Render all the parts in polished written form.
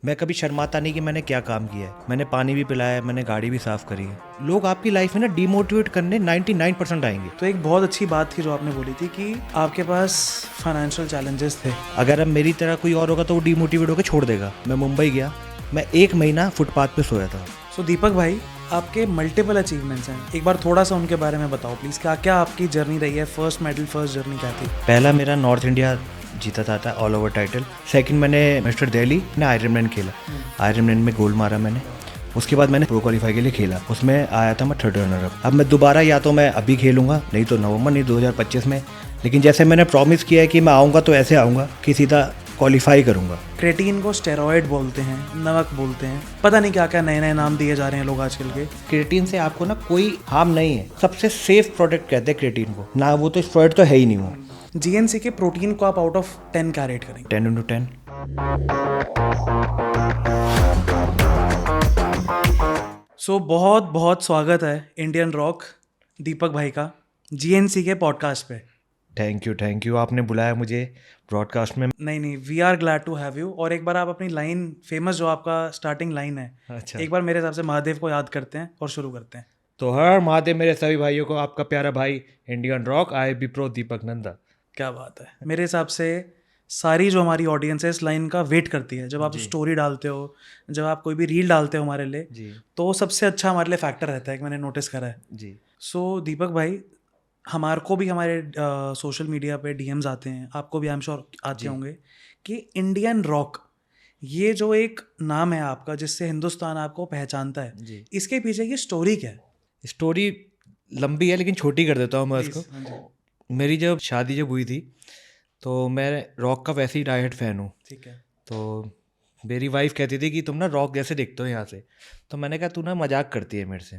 मैं कभी शर्माता नहीं कि मैंने क्या काम किया है। मैंने पानी भी पिलाया है, मैंने गाड़ी भी साफ करी है। लोग आपकी लाइफ में ना डिमोटिवेट करने 99% आएंगे। तो एक बहुत अच्छी बात थी जो आपने बोली थी कि आपके पास फाइनेंशियल चैलेंजेस थे। अगर अब मेरी तरह कोई और होगा तो वो डिमोटिवेट होकर छोड़ देगा। मैं मुंबई गया, मैं 1 महीना फुटपाथ पे सोया था। सो दीपक भाई, आपके मल्टीपल अचीवमेंट्स हैं, एक बार थोड़ा सा उनके बारे में बताओ प्लीज़। क्या क्या आपकी जर्नी रही है? फर्स्ट मेडल, फर्स्ट जर्नी क्या थी? पहला मेरा नॉर्थ इंडिया जीता था ऑल ओवर टाइटल। सेकंड मैंने मिस्टर दिल्ली ने आयरन खेला, आयरन में गोल्ड मारा मैंने। उसके बाद मैंने प्रो क्वालीफाई के लिए खेला, उसमें आया था मैं 3rd रनर अप। अब मैं दोबारा या तो मैं अभी खेलूंगा, नहीं तो नवंबर, नहीं 2025 में। लेकिन जैसे मैंने प्रॉमिस किया है कि मैं आऊँगा तो ऐसे आऊँगा कि सीधा क्वालिफाई करूँगा। क्रेटीन को स्टेरॉयड बोलते हैं, नमक बोलते हैं, पता नहीं क्या क्या नए नए नाम दिए जा रहे हैं लोग आजकल के। क्रेटीन से आपको ना कोई हार्म नहीं है, सबसे सेफ प्रोडक्ट कहते हैं क्रेटीन को ना। वो तो स्टेरॉयड तो है ही नहीं वो। जीएनसी के प्रोटीन को आप आउट ऑफ 10 क्या रेट करेंगे? 10/10। सो बहुत बहुत स्वागत है इंडियन रॉक दीपक भाई का जीएनसी के पॉडकास्ट पे। थैंक यू आपने बुलाया मुझे ब्रॉडकास्ट में। नहीं, we are glad to have you. और एक बार आप अपनी लाइन, फेमस जो आपका स्टार्टिंग लाइन है, अच्छा, एक बार मेरे हिसाब से महादेव को याद करते हैं और शुरू करते हैं। तो हर महादेव मेरे सभी भाइयों को, आपका प्यारा भाई इंडियन रॉक, आई बी प्रो दीपक नंदा। क्या बात है। मेरे हिसाब से सारी जो हमारी ऑडियंस है इस लाइन का वेट करती है। जब आप स्टोरी डालते हो, जब आप कोई भी रील डालते हो हमारे लिए, जी तो सबसे अच्छा हमारे लिए फैक्टर रहता है कि मैंने नोटिस करा है। जी सो दीपक भाई, हमारे को भी हमारे सोशल मीडिया पे डीएम्स आते हैं, आपको भी आई एम श्योर आते होंगे, कि इंडियन रॉक, ये जो एक नाम है आपका जिससे हिंदुस्तान आपको पहचानता है, जी। इसके पीछे की स्टोरी क्या है? स्टोरी लंबी है लेकिन छोटी कर देता हूँ मैं उसको। हाँ जी। मेरी जब शादी हुई थी तो मैं रॉक का वैसे ही डाइट फैन हूँ। ठीक है। तो मेरी वाइफ कहती थी कि तुम ना रॉक जैसे दिखते हो यहाँ से। तो मैंने कहा तू ना मजाक करती है मेरे से।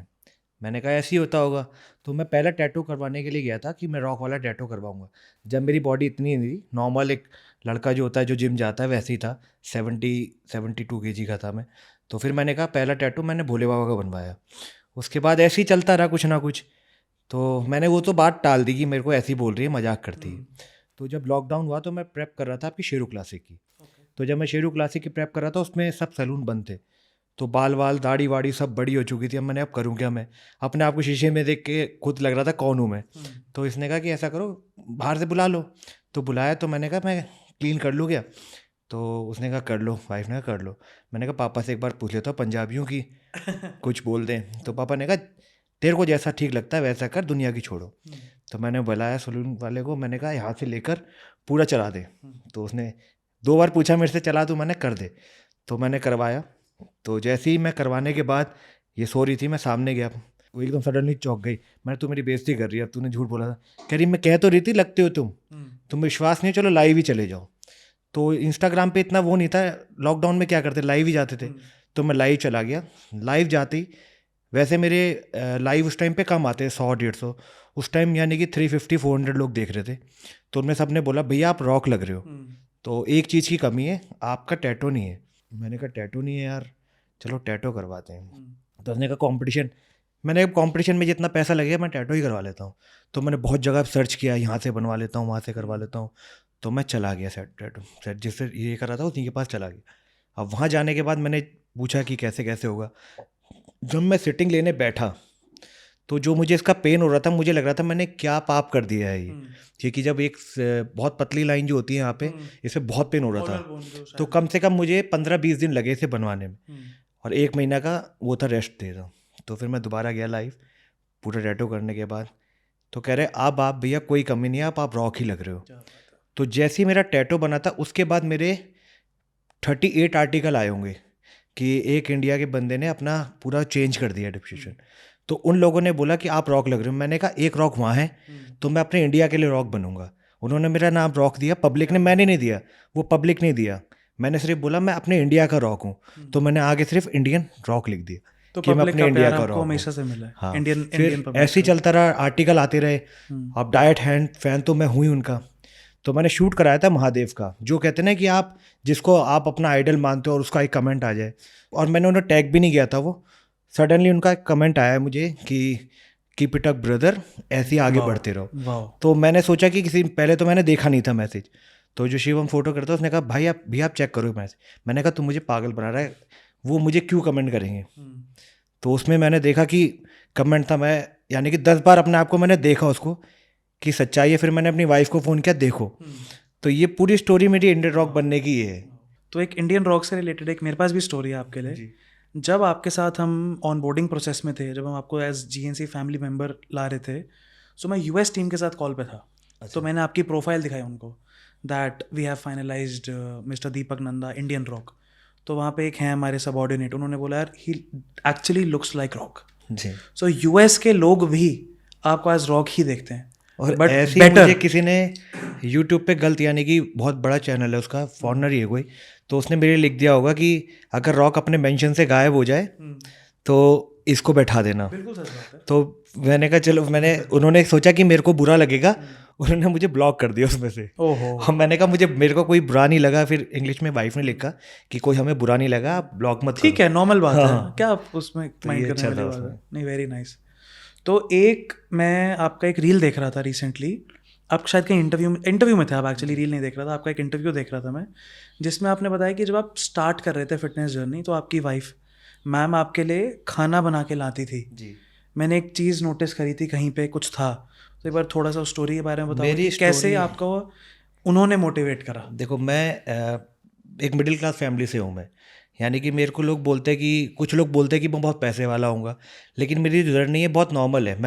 मैंने कहा ऐसे ही होता होगा। तो मैं पहले टैटू करवाने के लिए गया था कि मैं रॉक वाला टैटू करवाऊंगा। जब मेरी बॉडी इतनी नहीं थी, नॉर्मल एक लड़का जो होता है जो जिम जाता है वैसे ही था, 72 kg का था मैं। तो फिर मैंने कहा पहला टैटू मैंने भोले बाबा का बनवाया। उसके बाद ऐसे ही चलता रहा कुछ ना कुछ। तो मैंने वो तो बात टाल दी कि मेरे को ऐसे ही बोल रही है, मजाक करती है। तो जब लॉकडाउन हुआ तो मैं प्रेप कर रहा था आपकी शेरू क्लासिक की। तो जब मैं शेरू क्लासिक की प्रेप कर रहा था उसमें सब सैलून बंद थे। तो बाल वाल दाढ़ी वाड़ी सब बड़ी हो चुकी थी। अब मैंने अब करूँ क्या? मैं अपने आप को शीशे में देख के खुद लग रहा था कौन हूँ मैं। तो इसने कहा कि ऐसा करो, बाहर से बुला लो। तो बुलाया तो मैंने कहा मैं क्लीन कर लूँ क्या? तो उसने कहा कर लो, वाइफ ने कहा कर लो। मैंने कहा पापा से एक बार पूछ लेता हूँ पंजाबियों की कुछ बोल दें। तो पापा ने कहा तेरे को जैसा ठीक लगता है वैसा कर, दुनिया की छोड़ो। तो मैंने बुलाया सलून वाले को, मैंने कहा यहाँ से लेकर पूरा चला दे। तो उसने 2 बार पूछा मेरे से चला दूँ, मैंने कर दे। तो मैंने करवाया। तो जैसे ही मैं करवाने के बाद ये सो रही थी, मैं सामने गया, वो एकदम सडनली चौंक गई। मैंने तू मेरी बेइज्जती कर रही है, अब तूने झूठ बोला था। कह रही मैं कह तो रही थी लगते हो तुम विश्वास नहीं, चलो लाइव ही चले जाओ। तो इंस्टाग्राम पे इतना वो नहीं था, लॉकडाउन में क्या करते लाइव ही जाते थे। तो मैं लाइव चला गया। लाइव जाते ही, वैसे मेरे लाइव उस टाइम पे कम आते हैं, 100-150। उस टाइम यानी कि 350-400 लोग देख रहे थे। तो उनमें सब ने बोला भैया आप रॉक लग रहे हो, तो एक चीज़ की कमी है, आपका टैटू नहीं है। मैंने कहा टैटू नहीं है यार, चलो टैटू करवाते हैं। तो उसने कहा कंपटीशन। मैंने कहा कंपटीशन में जितना पैसा लगेगा मैं टैटू ही करवा लेता हूँ। तो मैंने बहुत जगह सर्च किया, यहाँ से बनवा लेता हूँ, वहाँ से करवा लेता हूँ। तो मैं चला गया टैटू सेट जिससे ये कर रहा था उसी के पास चला गया। अब वहाँ जाने के बाद मैंने पूछा कि कैसे कैसे होगा। जब मैं सिटिंग लेने बैठा तो जो मुझे इसका पेन हो रहा था, मुझे लग रहा था मैंने क्या पाप कर दिया है ये। क्योंकि जब एक बहुत पतली लाइन जो होती है यहाँ पे, इसमें बहुत पेन हो रहा था। तो कम से कम मुझे 15-20 दिन लगे इसे बनवाने में, और 1 महीना का वो था रेस्ट दे दो। तो फिर मैं दोबारा गया लाइव, पूरा टैटू करने के बाद। तो कह रहे अब आप भैया कोई कमी नहीं है, आप रॉक ही लग रहे हो। तो जैसे ही मेरा टैटू बना था उसके बाद मेरे 38 आर्टिकल आए होंगे कि एक इंडिया के बंदे ने अपना पूरा चेंज कर दिया डिस्क्रिप्शन। तो उन लोगों ने बोला कि आप रॉक लग रहे हो। मैंने कहा एक रॉक वहाँ है, तो मैं अपने इंडिया के लिए रॉक बनूंगा। उन्होंने मेरा नाम रॉक दिया, पब्लिक ने, मैंने नहीं दिया, वो पब्लिक ने दिया। मैंने सिर्फ बोला मैं अपने इंडिया का रॉक हूँ, तो मैंने आगे सिर्फ इंडियन रॉक लिख दिया तो कि मैं पब्लिक अपने का इंडिया प्यार का आपको रॉक हूँ। हमेशा से मिला है। हाँ, इंडियन फिर पब्लिक ऐसे ही चलता रहा, आर्टिकल आते रहे। अब डाइट हैंड फैन तो मैं हूँ ही उनका। तो मैंने शूट कराया था महादेव का, जो कहते हैं ना कि आप जिसको आप अपना आइडल मानते हो और उसका एक कमेंट आ जाए। और मैंने उन्हें टैग भी नहीं किया था, वो सडनली उनका एक कमेंट आया मुझे कि कीप इट अप ब्रदर, ऐसे ही आगे बढ़ते रहो। तो मैंने सोचा कि किसी, पहले तो मैंने देखा नहीं था मैसेज, तो जो शिवम फोटो करता है उसने कहा भाई आप भी आप चेक करो मैच। मैंने कहा तुम मुझे पागल बना रहा है, वो मुझे क्यों कमेंट करेंगे। तो उसमें मैंने देखा कि कमेंट था, मैं यानी कि 10 बार अपने आप को मैंने देखा उसको कि सच्चाई है। फिर मैंने अपनी वाइफ को फ़ोन किया, देखो। तो ये पूरी स्टोरी मेरी इंडियन रॉक बनने की ये है। तो एक इंडियन रॉक से रिलेटेड एक मेरे पास भी स्टोरी है आपके लिए। जब आपके साथ हम ऑन बोर्डिंग प्रोसेस में थे, जब हम आपको एज GNC फैमिली मेम्बर ला रहे थे, सो मैं US टीम के साथ कॉल पे था। तो मैंने आपकी प्रोफाइल दिखाई उनको, that we have finalised mister Deepak Nanda Indian rock. तो वहाँ पे एक हैं हमारे सबऑर्डिनेट, उन्होंने बोला यार ही एक्चुअली लुक्स लाइक रॉक। जी। सो US के लोग भी आपको एज रॉक ही देखते हैं, और बट ऐसे ही बेटर। मुझे किसी ने यूट्यूब पे गलत, यानी कि बहुत बड़ा चैनल है उसका, फॉरनर ही है कोई, तो उसने मेरे लिख दिया होगा कि अगर रॉक अपने मेंशन से गायब हो जाए तो इसको बैठा देना। बिल्कुल सच बात है। तो मैंने कहा चलो, उन्होंने सोचा कि मेरे को बुरा लगेगा, उन्होंने मुझे ब्लॉक कर दिया उसमें से। ओहो। और मैंने कहा मेरे को कोई बुरा नहीं लगा। फिर इंग्लिश में वाइफ ने लिखा कि कोई हमें बुरा नहीं लगा, आप ब्लॉक मत ठीक करो। है, नॉर्मल बात है, हाँ। क्या आप उसमें माइंड ये करने अच्छा वाली था बात है उसमें। नहीं। Very nice. तो एक मैं आपका एक रील देख रहा था रिसेंटली, आप शायद कहीं इंटरव्यू में थे आप, एक्चुअली रील नहीं देख रहा था, आपका एक इंटरव्यू देख रहा था मैं, जिसमें आपने बताया कि जब आप स्टार्ट कर रहे थे फिटनेस जर्नी तो आपकी वाइफ मैम आपके लिए खाना बना के लाती थी। जी। मैंने एक चीज़ नोटिस करी थी, कहीं पे कुछ था, तो एक बार थोड़ा सा स्टोरी के बारे में बताओ मेरी कि कैसे story- आपको उन्होंने मोटिवेट करा। देखो मैं एक मिडिल क्लास फैमिली से हूँ मैं, यानी कि मेरे को लोग बोलते हैं कि कुछ लोग बोलते हैं कि मैं बहुत पैसे वाला हूँगा, लेकिन मेरी जर्नी है बहुत नॉर्मल है।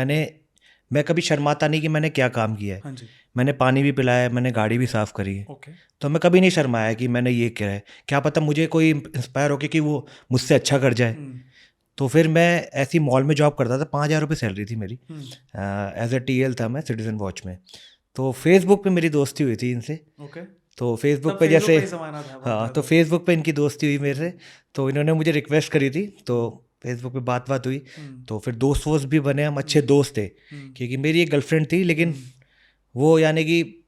मैं कभी शर्माता नहीं कि मैंने क्या काम किया है। हाँ जी। मैंने पानी भी पिलाया है, मैंने गाड़ी भी साफ़ करी है। ओके। तो मैं कभी नहीं शर्माया कि मैंने ये किया है। क्या पता मुझे कोई इंस्पायर होके कि वो मुझसे अच्छा कर जाए। तो फिर मैं ऐसी मॉल में जॉब करता था, 5,000 रुपये सैलरी थी मेरी, एज ए TL था मैं सिटीजन वॉच में। तो फेसबुक पे मेरी दोस्ती हुई थी इनसे। ओके। तो फेसबुक तब पे फेसबुक जैसे पे ही ज़माना था, बात हाँ, याद तो है। फेसबुक पे इनकी दोस्ती हुई मेरे से। तो इन्होंने मुझे रिक्वेस्ट करी थी, तो फेसबुक पे बात हुई। तो फिर दोस्त वोस्त भी बने, हम अच्छे दोस्त थे। क्योंकि मेरी एक गर्लफ्रेंड थी, लेकिन वो यानी कि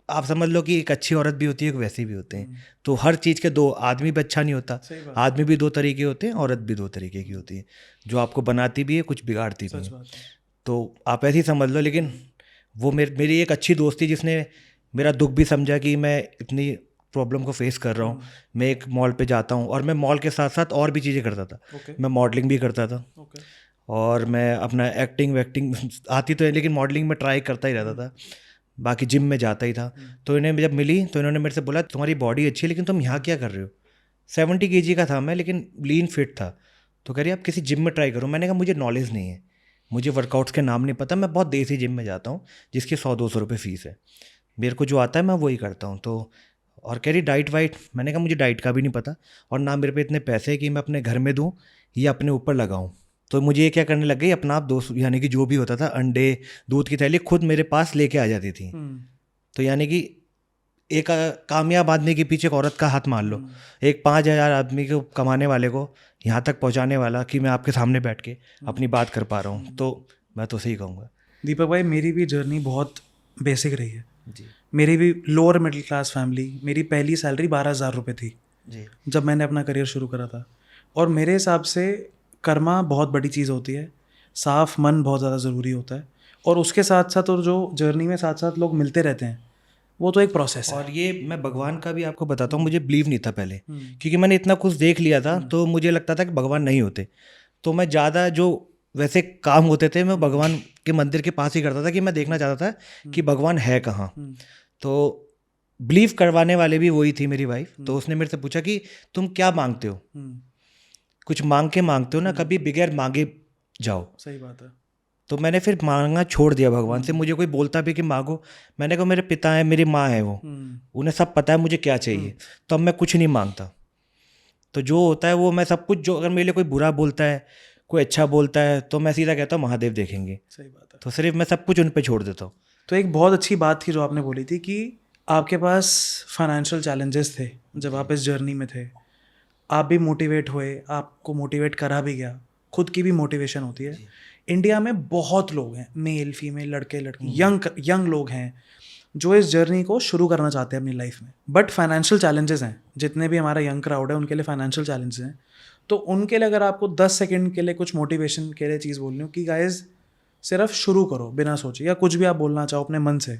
आप समझ लो कि एक अच्छी औरत भी होती है, एक वैसी भी होते हैं। तो हर चीज़ के दो, आदमी भी अच्छा नहीं होता। सही बात। आदमी भी 2 तरीके होते हैं, औरत भी 2 तरीके की होती है, जो आपको बनाती भी है, कुछ बिगाड़ती भी सच है। बात है। तो आप ऐसे ही समझ लो। लेकिन वो मेरी एक अच्छी दोस्त थी जिसने मेरा दुख भी समझा कि मैं इतनी प्रॉब्लम को फेस कर रहा हूँ। मैं एक मॉल पे जाता हूँ, और मैं मॉल के साथ साथ और भी चीज़ें करता था। ओके। मैं मॉडलिंग भी करता था, ओके। और मैं अपना एक्टिंग वैक्टिंग आती तो है, लेकिन मॉडलिंग में ट्राई करता ही रहता था। बाकी जिम में जाता ही था। तो इन्हें जब मिली तो इन्होंने मेरे से बोला तुम्हारी बॉडी अच्छी है, लेकिन तुम यहाँ क्या कर रहे हो। 70 kg का था मैं, लेकिन लीन फिट था। तो कह रही आप किसी जिम में ट्राई करो। मैंने कहा मुझे नॉलेज नहीं है, मुझे वर्कआउट्स के नाम नहीं पता, मैं बहुत देसी जिम में जाता हूँ जिसकी 100-200 रुपये फ़ीस है। मेरे को जो आता है मैं वही करता हूँ। तो और कह रही डाइट वाइट, मैंने कहा मुझे डाइट का भी नहीं पता, और ना मेरे पे इतने पैसे हैं कि मैं अपने घर में दूँ या अपने ऊपर लगाऊँ। तो मुझे ये क्या करने लग गई, अपना आप दोस्त, यानी कि जो भी होता था, अंडे दूध की थैली खुद मेरे पास लेके आ जाती थी। तो यानी कि एक कामयाब आदमी के पीछे एक औरत का हाथ मान लो, एक 5,000 आदमी को कमाने वाले को यहाँ तक पहुँचाने वाला, कि मैं आपके सामने बैठ के अपनी बात कर पा रहा हूँ। तो मैं तो सही कहूँगा। दीपक भाई, मेरी भी जर्नी बहुत बेसिक रही है। जी। मेरी भी लोअर मिडिल क्लास फैमिली। मेरी पहली सैलरी 12,000 रुपये थी जी। जब मैंने अपना करियर शुरू करा था। और मेरे हिसाब से कर्मा बहुत बड़ी चीज़ होती है, साफ मन बहुत ज़्यादा ज़रूरी होता है, और उसके साथ साथ और जो जर्नी में साथ साथ लोग मिलते रहते हैं, वो तो एक प्रोसेस है। और ये मैं भगवान का भी आपको बताता हूँ, मुझे बिलीव नहीं था पहले, क्योंकि मैंने इतना कुछ देख लिया था। तो मुझे लगता था कि भगवान नहीं होते। तो मैं ज़्यादा जो वैसे काम होते थे मैं भगवान के मंदिर के पास ही करता था, कि मैं देखना चाहता था कि भगवान है कहाँ। तो बिलीव करवाने वाले भी वही थी मेरी वाइफ। तो उसने मेरे से पूछा कि तुम क्या मांगते हो, कुछ मांग के मांगते हो ना, कभी बगैर मांगे जाओ। सही बात है। तो मैंने फिर मांगना छोड़ दिया भगवान से। मुझे कोई बोलता भी कि मांगो, मैंने कहा मेरे पिता हैं, मेरी माँ है, वो उन्हें सब पता है मुझे क्या चाहिए, तो अब मैं कुछ नहीं मांगता। तो जो होता है वो मैं सब कुछ, जो अगर मेरे लिए कोई बुरा बोलता है, कोई अच्छा बोलता है, तो मैं सीधा कहता हूँ महादेव देखेंगे। सही बात है। तो सिर्फ मैं सब कुछ उन पे छोड़ देता हूँ। तो एक बहुत अच्छी बात थी जो आपने बोली थी कि आपके पास फाइनेंशियल चैलेंजेस थे जब आप इस जर्नी में थे। आप भी मोटिवेट हुए, आपको मोटिवेट करा भी गया, खुद की भी मोटिवेशन होती है। इंडिया में बहुत लोग हैं, मेल फीमेल, लड़के लड़की, यंग लोग हैं जो इस जर्नी को शुरू करना चाहते हैं अपनी लाइफ में, बट फाइनेंशियल चैलेंजेस हैं। जितने भी हमारा यंग क्राउड है उनके लिए फाइनेंशियल चैलेंजेस हैं। तो उनके लिए अगर आपको 10 सेकंड के लिए कुछ मोटिवेशन के लिए चीज़ बोलनी हो कि गाइज सिर्फ शुरू करो बिना सोचे, या कुछ भी आप बोलना चाहो अपने मन से,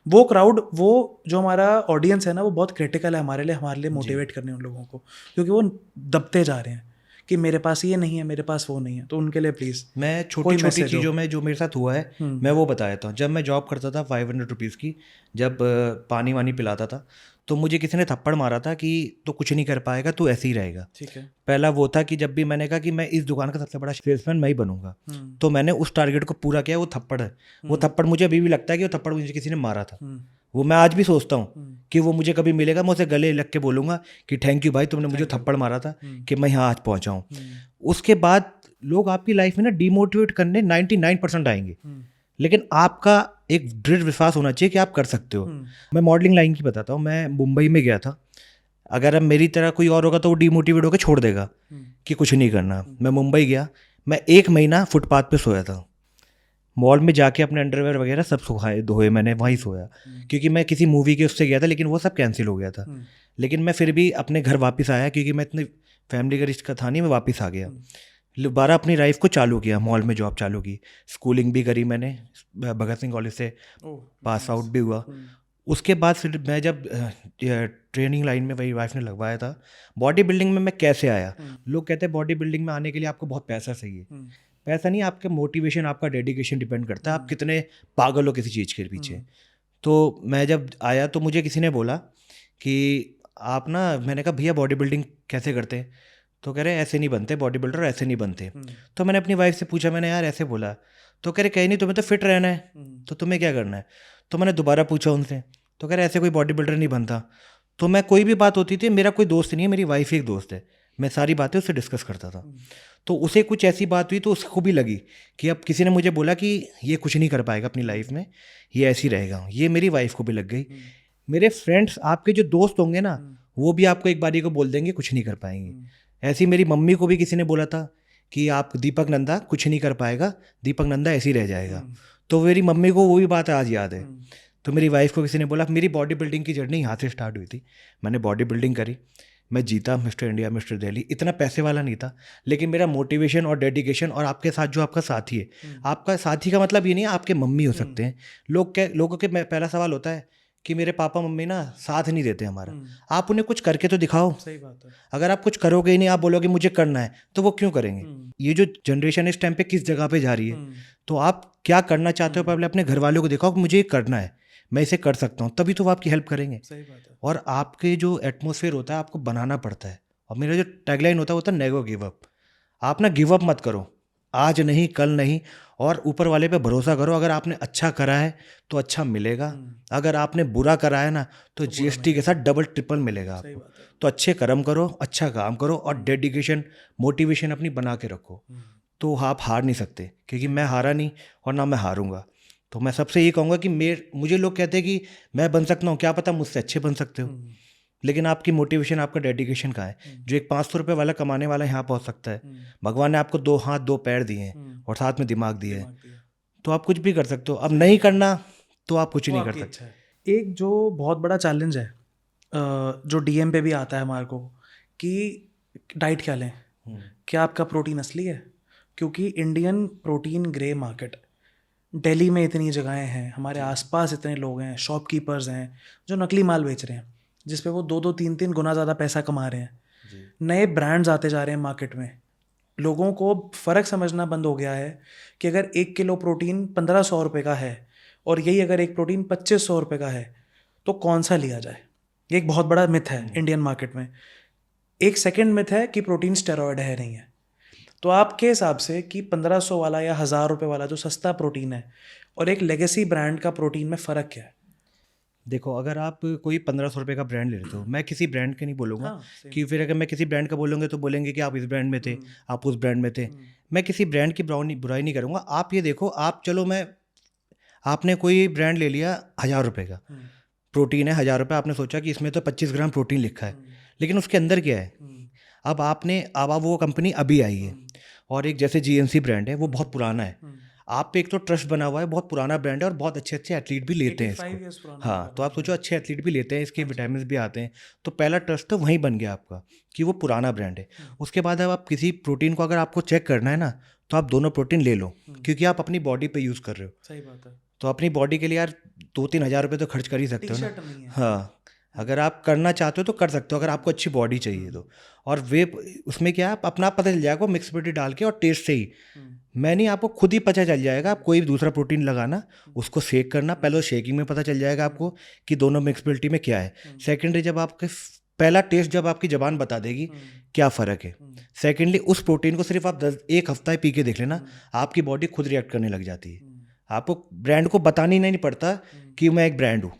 वो क्राउड, वो जो हमारा ऑडियंस है ना, वो बहुत क्रिटिकल है हमारे लिए मोटिवेट करने उन लोगों को, क्योंकि वो दबते जा रहे हैं कि मेरे पास ये नहीं है, मेरे पास वो नहीं है। तो उनके लिए प्लीज़ मैं छोटी कोई छोटी मैसेज हो। चीज़ों में जो मेरे साथ हुआ है मैं वो बता देता हूँ। जब मैं जॉब करता था 500 रुपीज़ की, जब पानी वानी पिलाता था, तो मुझे किसी ने थप्पड़ मारा था कि तो कुछ नहीं कर पाएगा, तू ऐसे ही रहेगा। ठीक है। पहला वो था कि जब भी मैंने कहा कि मैं इस दुकान का सबसे बड़ा सेल्समैन मैं ही बनूंगा, तो मैंने उस टारगेट को पूरा किया। वो थप्पड़ है, वो थप्पड़ मुझे अभी भी लगता है कि वो थप्पड़ मुझे किसी ने मारा था। वो मैं आज भी सोचता हूँ कि वो मुझे कभी मिलेगा, मैं उसे गले लग के बोलूँगा कि थैंक यू भाई, तुमने मुझे थप्पड़ मारा था कि मैं यहाँ आज पहुँचा हूँ। उसके बाद लोग आपकी लाइफ में ना डिमोटिवेट करने 99% आएंगे, लेकिन आपका एक दृढ़ विश्वास होना चाहिए कि आप कर सकते हो। मैं मॉडलिंग लाइन की बताता हूँ। मैं मुंबई में गया था। अगर अब मेरी तरह कोई और होगा तो वो डिमोटिवेट होकर छोड़ देगा कि कुछ नहीं करना। मैं मुंबई गया, मैं 1 महीना फुटपाथ पे सोया था। मॉल में जाके अपने अंडरवेयर वगैरह सब सुखाए धोए, मैंने वहीं सोया, क्योंकि मैं किसी मूवी के उससे गया था, लेकिन वो सब कैंसिल हो गया था। लेकिन मैं फिर भी अपने घर वापस आया, क्योंकि मैं इतनी फैमिली का रिश्ता था नहीं, मैं वापस आ गया। दोबारा अपनी लाइफ को चालू किया, मॉल में जॉब चालू की, स्कूलिंग भी करी मैंने, भगत सिंह कॉलेज से पास आउट भी हुआ। उसके बाद फिर मैं जब ट्रेनिंग लाइन में वही वाइफ ने लगवाया था, बॉडी बिल्डिंग में मैं कैसे आया। लोग कहते हैं बॉडी बिल्डिंग में आने के लिए आपको बहुत पैसा चाहिए। पैसा नहीं, आपके मोटिवेशन, आपका डेडिकेशन डिपेंड करता है, आप कितने पागल हो किसी चीज़ के पीछे। तो मैं जब आया तो मुझे किसी ने बोला कि आप ना, मैंने कहा भैया बॉडी बिल्डिंग कैसे करते हैं, तो कह रहे ऐसे नहीं बनते बॉडी बिल्डर, ऐसे नहीं बनते। तो मैंने अपनी वाइफ से पूछा, मैंने यार ऐसे बोला, तो कह रहे कहीं नहीं, तुम्हें तो फिट रहना है, तो तुम्हें क्या करना है। तो मैंने दोबारा पूछा उनसे, तो कह रहे ऐसे कोई बॉडी बिल्डर नहीं बनता। तो मैं कोई भी बात होती थी, मेरा कोई दोस्त नहीं है, मेरी वाइफ ही एक दोस्त है, मैं सारी बातें उससे डिस्कस करता था। तो उसे कुछ ऐसी बात हुई तो उसको भी लगी कि अब किसी ने मुझे बोला कि ये कुछ नहीं कर पाएगा अपनी लाइफ में, ये ऐसी रहेगा, ये मेरी वाइफ को भी लग गई। मेरे फ्रेंड्स, आपके जो दोस्त होंगे ना, वो भी आपको एक बारी को बोल देंगे कुछ नहीं कर पाएंगे। ऐसी मेरी मम्मी को भी किसी ने बोला था कि आप दीपक नंदा कुछ नहीं कर पाएगा, दीपक नंदा ऐसे ही रह जाएगा। तो मेरी मम्मी को वो भी बात आज याद है। तो मेरी वाइफ को किसी ने बोला, मेरी बॉडी बिल्डिंग की जर्नी यहाँ से स्टार्ट हुई थी। मैंने बॉडी बिल्डिंग करी, मैं जीता मिस्टर इंडिया, मिस्टर दिल्ली। इतना पैसे वाला नहीं था, लेकिन मेरा मोटिवेशन और डेडिकेशन, और आपके साथ जो आपका साथी है, आपका साथी का मतलब ये नहीं है आपके मम्मी हो सकते हैं। लोगों के पहला सवाल होता है कि मेरे पापा मम्मी ना साथ नहीं देते हमारा। आप उन्हें कुछ करके तो दिखाओ। सही बात है। अगर आप कुछ करोगे ही नहीं, आप बोलोगे मुझे करना है, तो वो क्यों करेंगे। ये जो जनरेशन इस टाइम पे किस जगह पे जा रही है, तो आप क्या करना चाहते हो पहले अपने घर वालों को दिखाओ कि मुझे ये करना है, मैं इसे कर सकता हूँ, तभी तो वो आपकी हेल्प करेंगे। सही बात है। और आपके जो एटमोसफेयर होता है आपको बनाना पड़ता है। और मेरा जो टैगलाइन होता है वो होता है नेवर गिव अप। आप ना गिव अप मत करो, आज नहीं कल नहीं, और ऊपर वाले पे भरोसा करो। अगर आपने अच्छा करा है तो अच्छा मिलेगा, अगर आपने बुरा करा है ना तो जीएसटी के साथ डबल ट्रिपल मिलेगा सही आपको। बात है। तो अच्छे कर्म करो, अच्छा काम करो, और डेडिकेशन मोटिवेशन अपनी बना के रखो, तो आप हार नहीं सकते। क्योंकि मैं हारा नहीं और ना मैं हारूंगा। तो मैं सबसे ये कहूँगा कि मुझे लोग कहते हैं कि मैं बन सकता हूँ, क्या पता मुझसे अच्छे बन सकते हो, लेकिन आपकी मोटिवेशन, आपका डेडिकेशन कहाँ है। जो एक 500 रुपये वाला कमाने वाला यहाँ पहुँच सकता है, भगवान ने आपको 2 हाथ 2 पैर दिए हैं और साथ में दिमाग दिया है, तो आप कुछ भी कर सकते हो। अब नहीं करना तो आप कुछ वो नहीं कर आपकी सकते। इच्छा है। एक जो बहुत बड़ा चैलेंज है, जो डीएम पे भी आता है हमारे को, कि डाइट क्या लें, क्या आपका प्रोटीन असली है। क्योंकि Indian protein grey market, Delhi में इतनी जगहें हैं, हमारे आसपास इतने लोग हैं, शॉपकीपर्स हैं जो नकली माल बेच रहे हैं, जिस पे वो 2-2 3-3 गुना ज़्यादा पैसा कमा रहे हैं। नए ब्रांड्स आते जा रहे हैं मार्केट में। लोगों को फ़र्क समझना बंद हो गया है कि अगर 1 किलो प्रोटीन 1500 रुपये का है और यही अगर एक प्रोटीन 2500 रुपये का है, तो कौन सा लिया जाए। ये एक बहुत बड़ा मिथ है इंडियन मार्केट में। एक सेकंड मिथ है कि प्रोटीन स्टेरॉयड है नहीं है। तो आपके हिसाब से कि 1500 वाला या 1000 रुपये वाला जो सस्ता प्रोटीन है और एक लेगेसी ब्रांड का प्रोटीन में फ़र्क क्या है। देखो, अगर आप कोई 1500 रुपये का ब्रांड ले लेते हो, मैं किसी ब्रांड के नहीं बोलूँगा, हाँ, same। कि फिर अगर मैं किसी ब्रांड का बोलूँगा तो बोलेंगे कि आप इस ब्रांड में थे, आप उस ब्रांड में थे। मैं किसी ब्रांड की बुराई नहीं करूँगा। आप ये देखो, आप चलो आपने कोई ब्रांड ले लिया 1000 रुपये का, प्रोटीन है 1000 रुपये, आपने सोचा कि इसमें तो 25 ग्राम प्रोटीन लिखा है, लेकिन उसके अंदर क्या है। अब वो कंपनी अभी आई है, और एक जैसे जीएनसी ब्रांड है, वो बहुत पुराना है। आप पे एक तो ट्रस्ट बना हुआ है, बहुत पुराना ब्रांड है, और बहुत अच्छे अच्छे एथलीट भी लेते हैं 85 इसको। years पुराना हाँ, तो आप सोचो अच्छे एथलीट भी लेते हैं, इसके विटामिन भी आते हैं, तो पहला ट्रस्ट तो वहीं बन गया आपका कि वो पुराना ब्रांड है। उसके बाद अब आप किसी प्रोटीन को अगर आपको चेक करना है ना, तो आप दोनों प्रोटीन ले लो, क्योंकि आप अपनी बॉडी पे यूज़ कर रहे हो। सही बात है। तो अपनी बॉडी के लिए यार 2-3 हज़ार रुपये तो खर्च कर ही सकते हो ना। टी-शर्ट नहीं है। हाँ, अगर आप करना चाहते हो तो कर सकते हो, अगर आपको अच्छी बॉडी चाहिए तो। और वे उसमें क्या है, आप अपना आप पता चल जाएगा मिक्स प्रोटीन डाल के और टेस्ट से ही। मैं नहीं, आपको खुद ही पता चल जाएगा। आप कोई भी दूसरा प्रोटीन लगाना, उसको शेक करना, पहले शेकिंग में पता चल जाएगा आपको कि दोनों मिक्सबिलिटी में क्या है। सेकेंडरी जब आपके पहला टेस्ट जब आपकी ज़बान बता देगी क्या फ़र्क है। सेकेंडली उस प्रोटीन को सिर्फ आप 1 हफ्ता ही पी के देख लेना, आपकी बॉडी खुद रिएक्ट करने लग जाती है। आपको ब्रांड को बताना ही नहीं पड़ता कि मैं एक ब्रांड हूँ।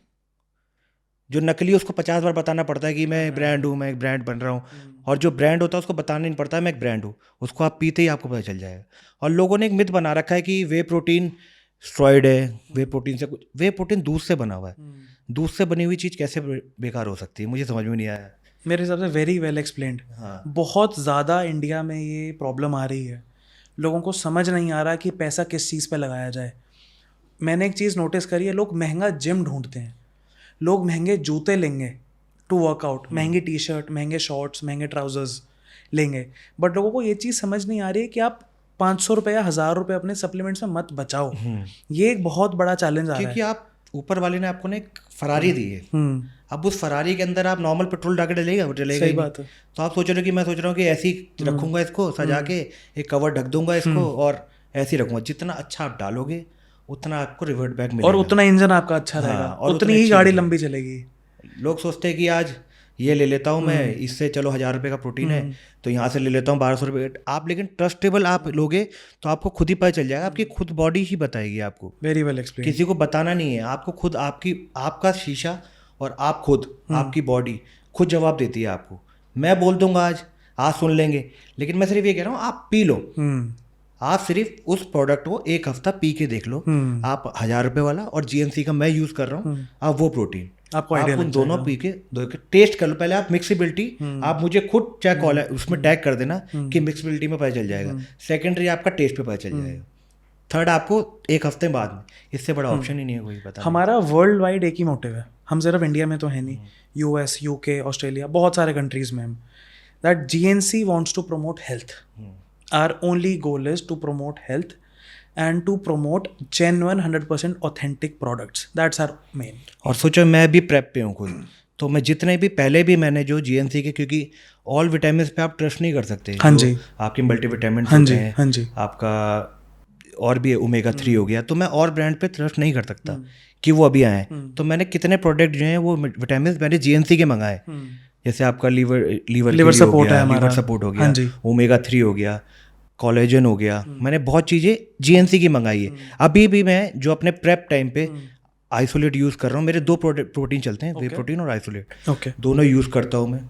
जो नकली है उसको 50 बार बताना पड़ता है कि मैं एक ब्रांड हूँ, मैं एक ब्रांड बन रहा हूँ। और जो ब्रांड होता है उसको बताना नहीं पड़ता मैं एक ब्रांड हूँ, उसको आप पीते ही आपको पता चल जाएगा। और लोगों ने एक मिथ बना रखा है कि वे प्रोटीन स्टेरॉइड है, वे प्रोटीन से कुछ, वे प्रोटीन दूध से बना हुआ है। दूध से बनी हुई चीज़ कैसे बेकार हो सकती है, मुझे समझ में नहीं आया। मेरे हिसाब से वेरी वेल एक्सप्लेन्ड। हाँ, बहुत ज़्यादा इंडिया में ये प्रॉब्लम आ रही है, लोगों को समझ नहीं आ रहा कि पैसा किस चीज़ पे लगाया जाए। मैंने एक चीज़ नोटिस करी है, लोग महंगा जिम ढूंढते हैं, लोग महंगे जूते लेंगे टू वर्कआउट, महंगी टी शर्ट, महंगे शॉर्ट्स, महंगे ट्राउजर्स लेंगे, बट लोगों को ये चीज़ समझ नहीं आ रही है कि आप 500 रुपये या 1000 रुपये अपने सप्लीमेंट्स में मत बचाओ। ये एक बहुत बड़ा चैलेंज आ रहा है। क्योंकि आप ऊपर वाले ने आपको ना एक फरारी दी है, अब उस फरारी के अंदर आप नॉर्मल पेट्रोल डाल के डलेगा, वो डलेगा सही ही नहीं। बात है। तो आप सोच रहे हो कि मैं सोच रहा हूँ कि ऐसे ही रखूंगा इसको सजा के, एक कवर ढक दूंगा इसको और ऐसे ही रखूंगा। जितना अच्छा आप डालोगे उतना आपको रिवर्ट बैक मिलेगा, और उतना इंजन आपका अच्छा हाँ, रहेगा, और उतनी उतनी ही अच्छी गाड़ी रहेगी। लंबी चलेगी। लोग सोचते हैं कि आज ये ले लेता हूँ मैं, इससे चलो 1000 रुपये का प्रोटीन है तो यहाँ से ले लेता हूँ 1200 रुपये। आप लेकिन ट्रस्टेबल आप लोगे तो आपको खुद ही पता चल जाएगा, आपकी खुद बॉडी ही बताएगी आपको। Very well explain. किसी को बताना नहीं है, आपको खुद आपका शीशा और आप खुद आपकी बॉडी खुद जवाब देती है आपको। मैं बोल दूंगा आज सुन लेंगे, लेकिन मैं सिर्फ ये कह रहा हूँ आप पी लो। आप सिर्फ उस प्रोडक्ट को 1 हफ्ता पी के देख लो, आप 1000 रुपये वाला और जीएनसी का मैं यूज़ कर रहा हूँ, आप वो प्रोटीन आपको आप आइडिया उन दोनों पी के टेस्ट कर लो। पहले आप मिक्सिबिलिटी आप मुझे खुद चेक उसमें टैग कर देना कि मिक्सिबिलिटी में पता चल जाएगा। सेकेंडरी आपका टेस्ट पे पता चल जाएगा। थर्ड आपको 1 हफ्ते बाद में, इससे बड़ा ऑप्शन ही नहीं है कोई। पता हमारा वर्ल्ड वाइड एक ही मोटिव है, हम सिर्फ इंडिया में तो है नहीं, यूएस, यूके, ऑस्ट्रेलिया, बहुत सारे कंट्रीज में हम, that GNC wants to promote health. Our only goal is to promote health and to promote genuine 100% authentic products. That's our main. और सोचो मैं भी प्रेप पे हूँ खुद, तो मैं जितने भी पहले भी मैंने जो जीएनसी के, क्योंकि ऑल विटामिन पे आप ट्रस्ट नहीं कर सकते। हाँ जी, आपके मल्टीविटामिन हाँ होते जी, हैं, हाँ जी, आपका और भी ओमेगा 3 हो गया, तो मैं और ब्रांड पे ट्रस्ट नहीं कर सकता कि वो अभी आए। तो मैंने कितने प्रोडक्ट जो हैं वो विटामिन मैंने जीएनसी के मंगाए, जैसे आपका लीवर सपोर्ट है हमारा, लीवर सपोर्ट हो हाँ गया, जी, ओमेगा 3 हो गया, कोलेजन हो गया। मैंने बहुत चीज़ें जीएनसी की मंगाई है। अभी भी मैं जो अपने प्रेप टाइम पे आइसोलेट यूज़ कर रहा हूँ, मेरे 2 प्रोटीन चलते हैं, वे प्रोटीन और आइसोलेट, ओके, दोनों यूज़ करता हूँ मैं।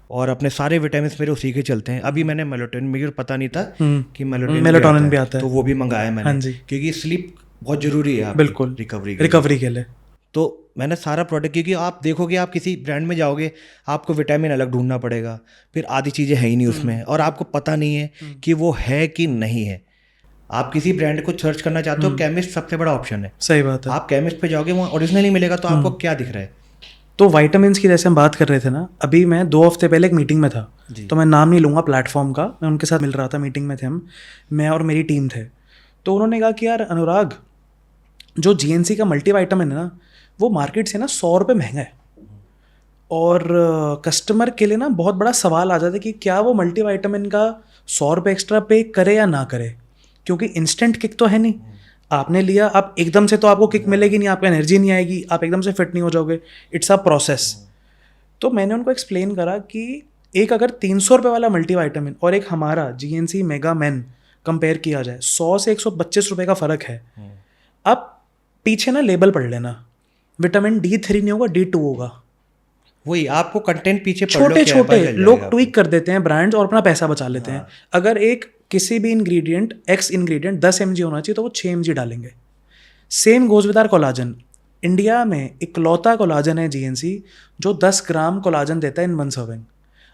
और अपने सारे विटामिन मेरे उसी के चलते हैं। अभी मैंने मेलाटोनिन, मुझे पता नहीं था कि मेलाटोनिन भी आता है, तो वो भी मंगाया मैंने। हाँ जी, क्योंकि स्लीप बहुत ज़रूरी है आपकी बिल्कुल रिकवरी के लिए। तो मैंने सारा प्रोडक्ट, क्योंकि आप देखोगे आप किसी ब्रांड में जाओगे आपको विटामिन अलग ढूंढना पड़ेगा, फिर आधी चीज़ें है ही नहीं उसमें और आपको पता नहीं है कि वो है कि नहीं है। आप किसी ब्रांड को सर्च करना चाहते हो, केमिस्ट सबसे बड़ा ऑप्शन है। सही बात है। आप केमिस्ट पे जाओगे वहाँ ओरिजिनल ही मिलेगा, तो आपको क्या दिख रहा है। तो वाइटामिन्स की जैसे हम बात कर रहे थे ना, अभी मैं 2 हफ्ते पहले एक मीटिंग में था, तो मैं नाम नहीं लूँगा प्लेटफॉर्म का, मैं उनके साथ मिल रहा था, मीटिंग में थे हम, मैं और मेरी टीम थे। तो उन्होंने कहा कि यार अनुराग, जो जीएनसी का मल्टीविटामिन है ना, वो मार्केट से ना 100 रुपये महंगा है, और कस्टमर के लिए ना बहुत बड़ा सवाल आ जाता है कि क्या वो मल्टीविटामिन का 100 रुपये एक्स्ट्रा पे करे या ना करे, क्योंकि इंस्टेंट किक तो है नहीं। आपने लिया, आप एकदम से तो आपको किक मिलेगी नहीं, आपको एनर्जी नहीं आएगी, आप एकदम से फिट नहीं हो जाओगे, इट्स अ प्रोसेस। तो मैंने उनको एक्सप्लेन करा कि एक अगर 300 रुपये वाला मल्टीविटामिन और एक हमारा जीएनसी मेगा मैन कंपेयर किया जाए, 100 से 125 रुपये का फ़र्क है। अब पीछे ना लेबल पढ़ लेना, विटामिन D3 नहीं होगा, D2 होगा। वही आपको कंटेंट पीछे छोटे छोटे लोग ट्वीक कर देते हैं ब्रांड्स और अपना पैसा बचा लेते हैं। अगर एक किसी भी इंग्रेडिएंट, एक्स इंग्रेडिएंट 10 mg होना चाहिए तो वो 6 mg डालेंगे। Same goes with our collagen. India में इकलौता कोलाजन है जीएनसी जो 10 ग्राम कोलाजन देता है इन 1 सर्विंग।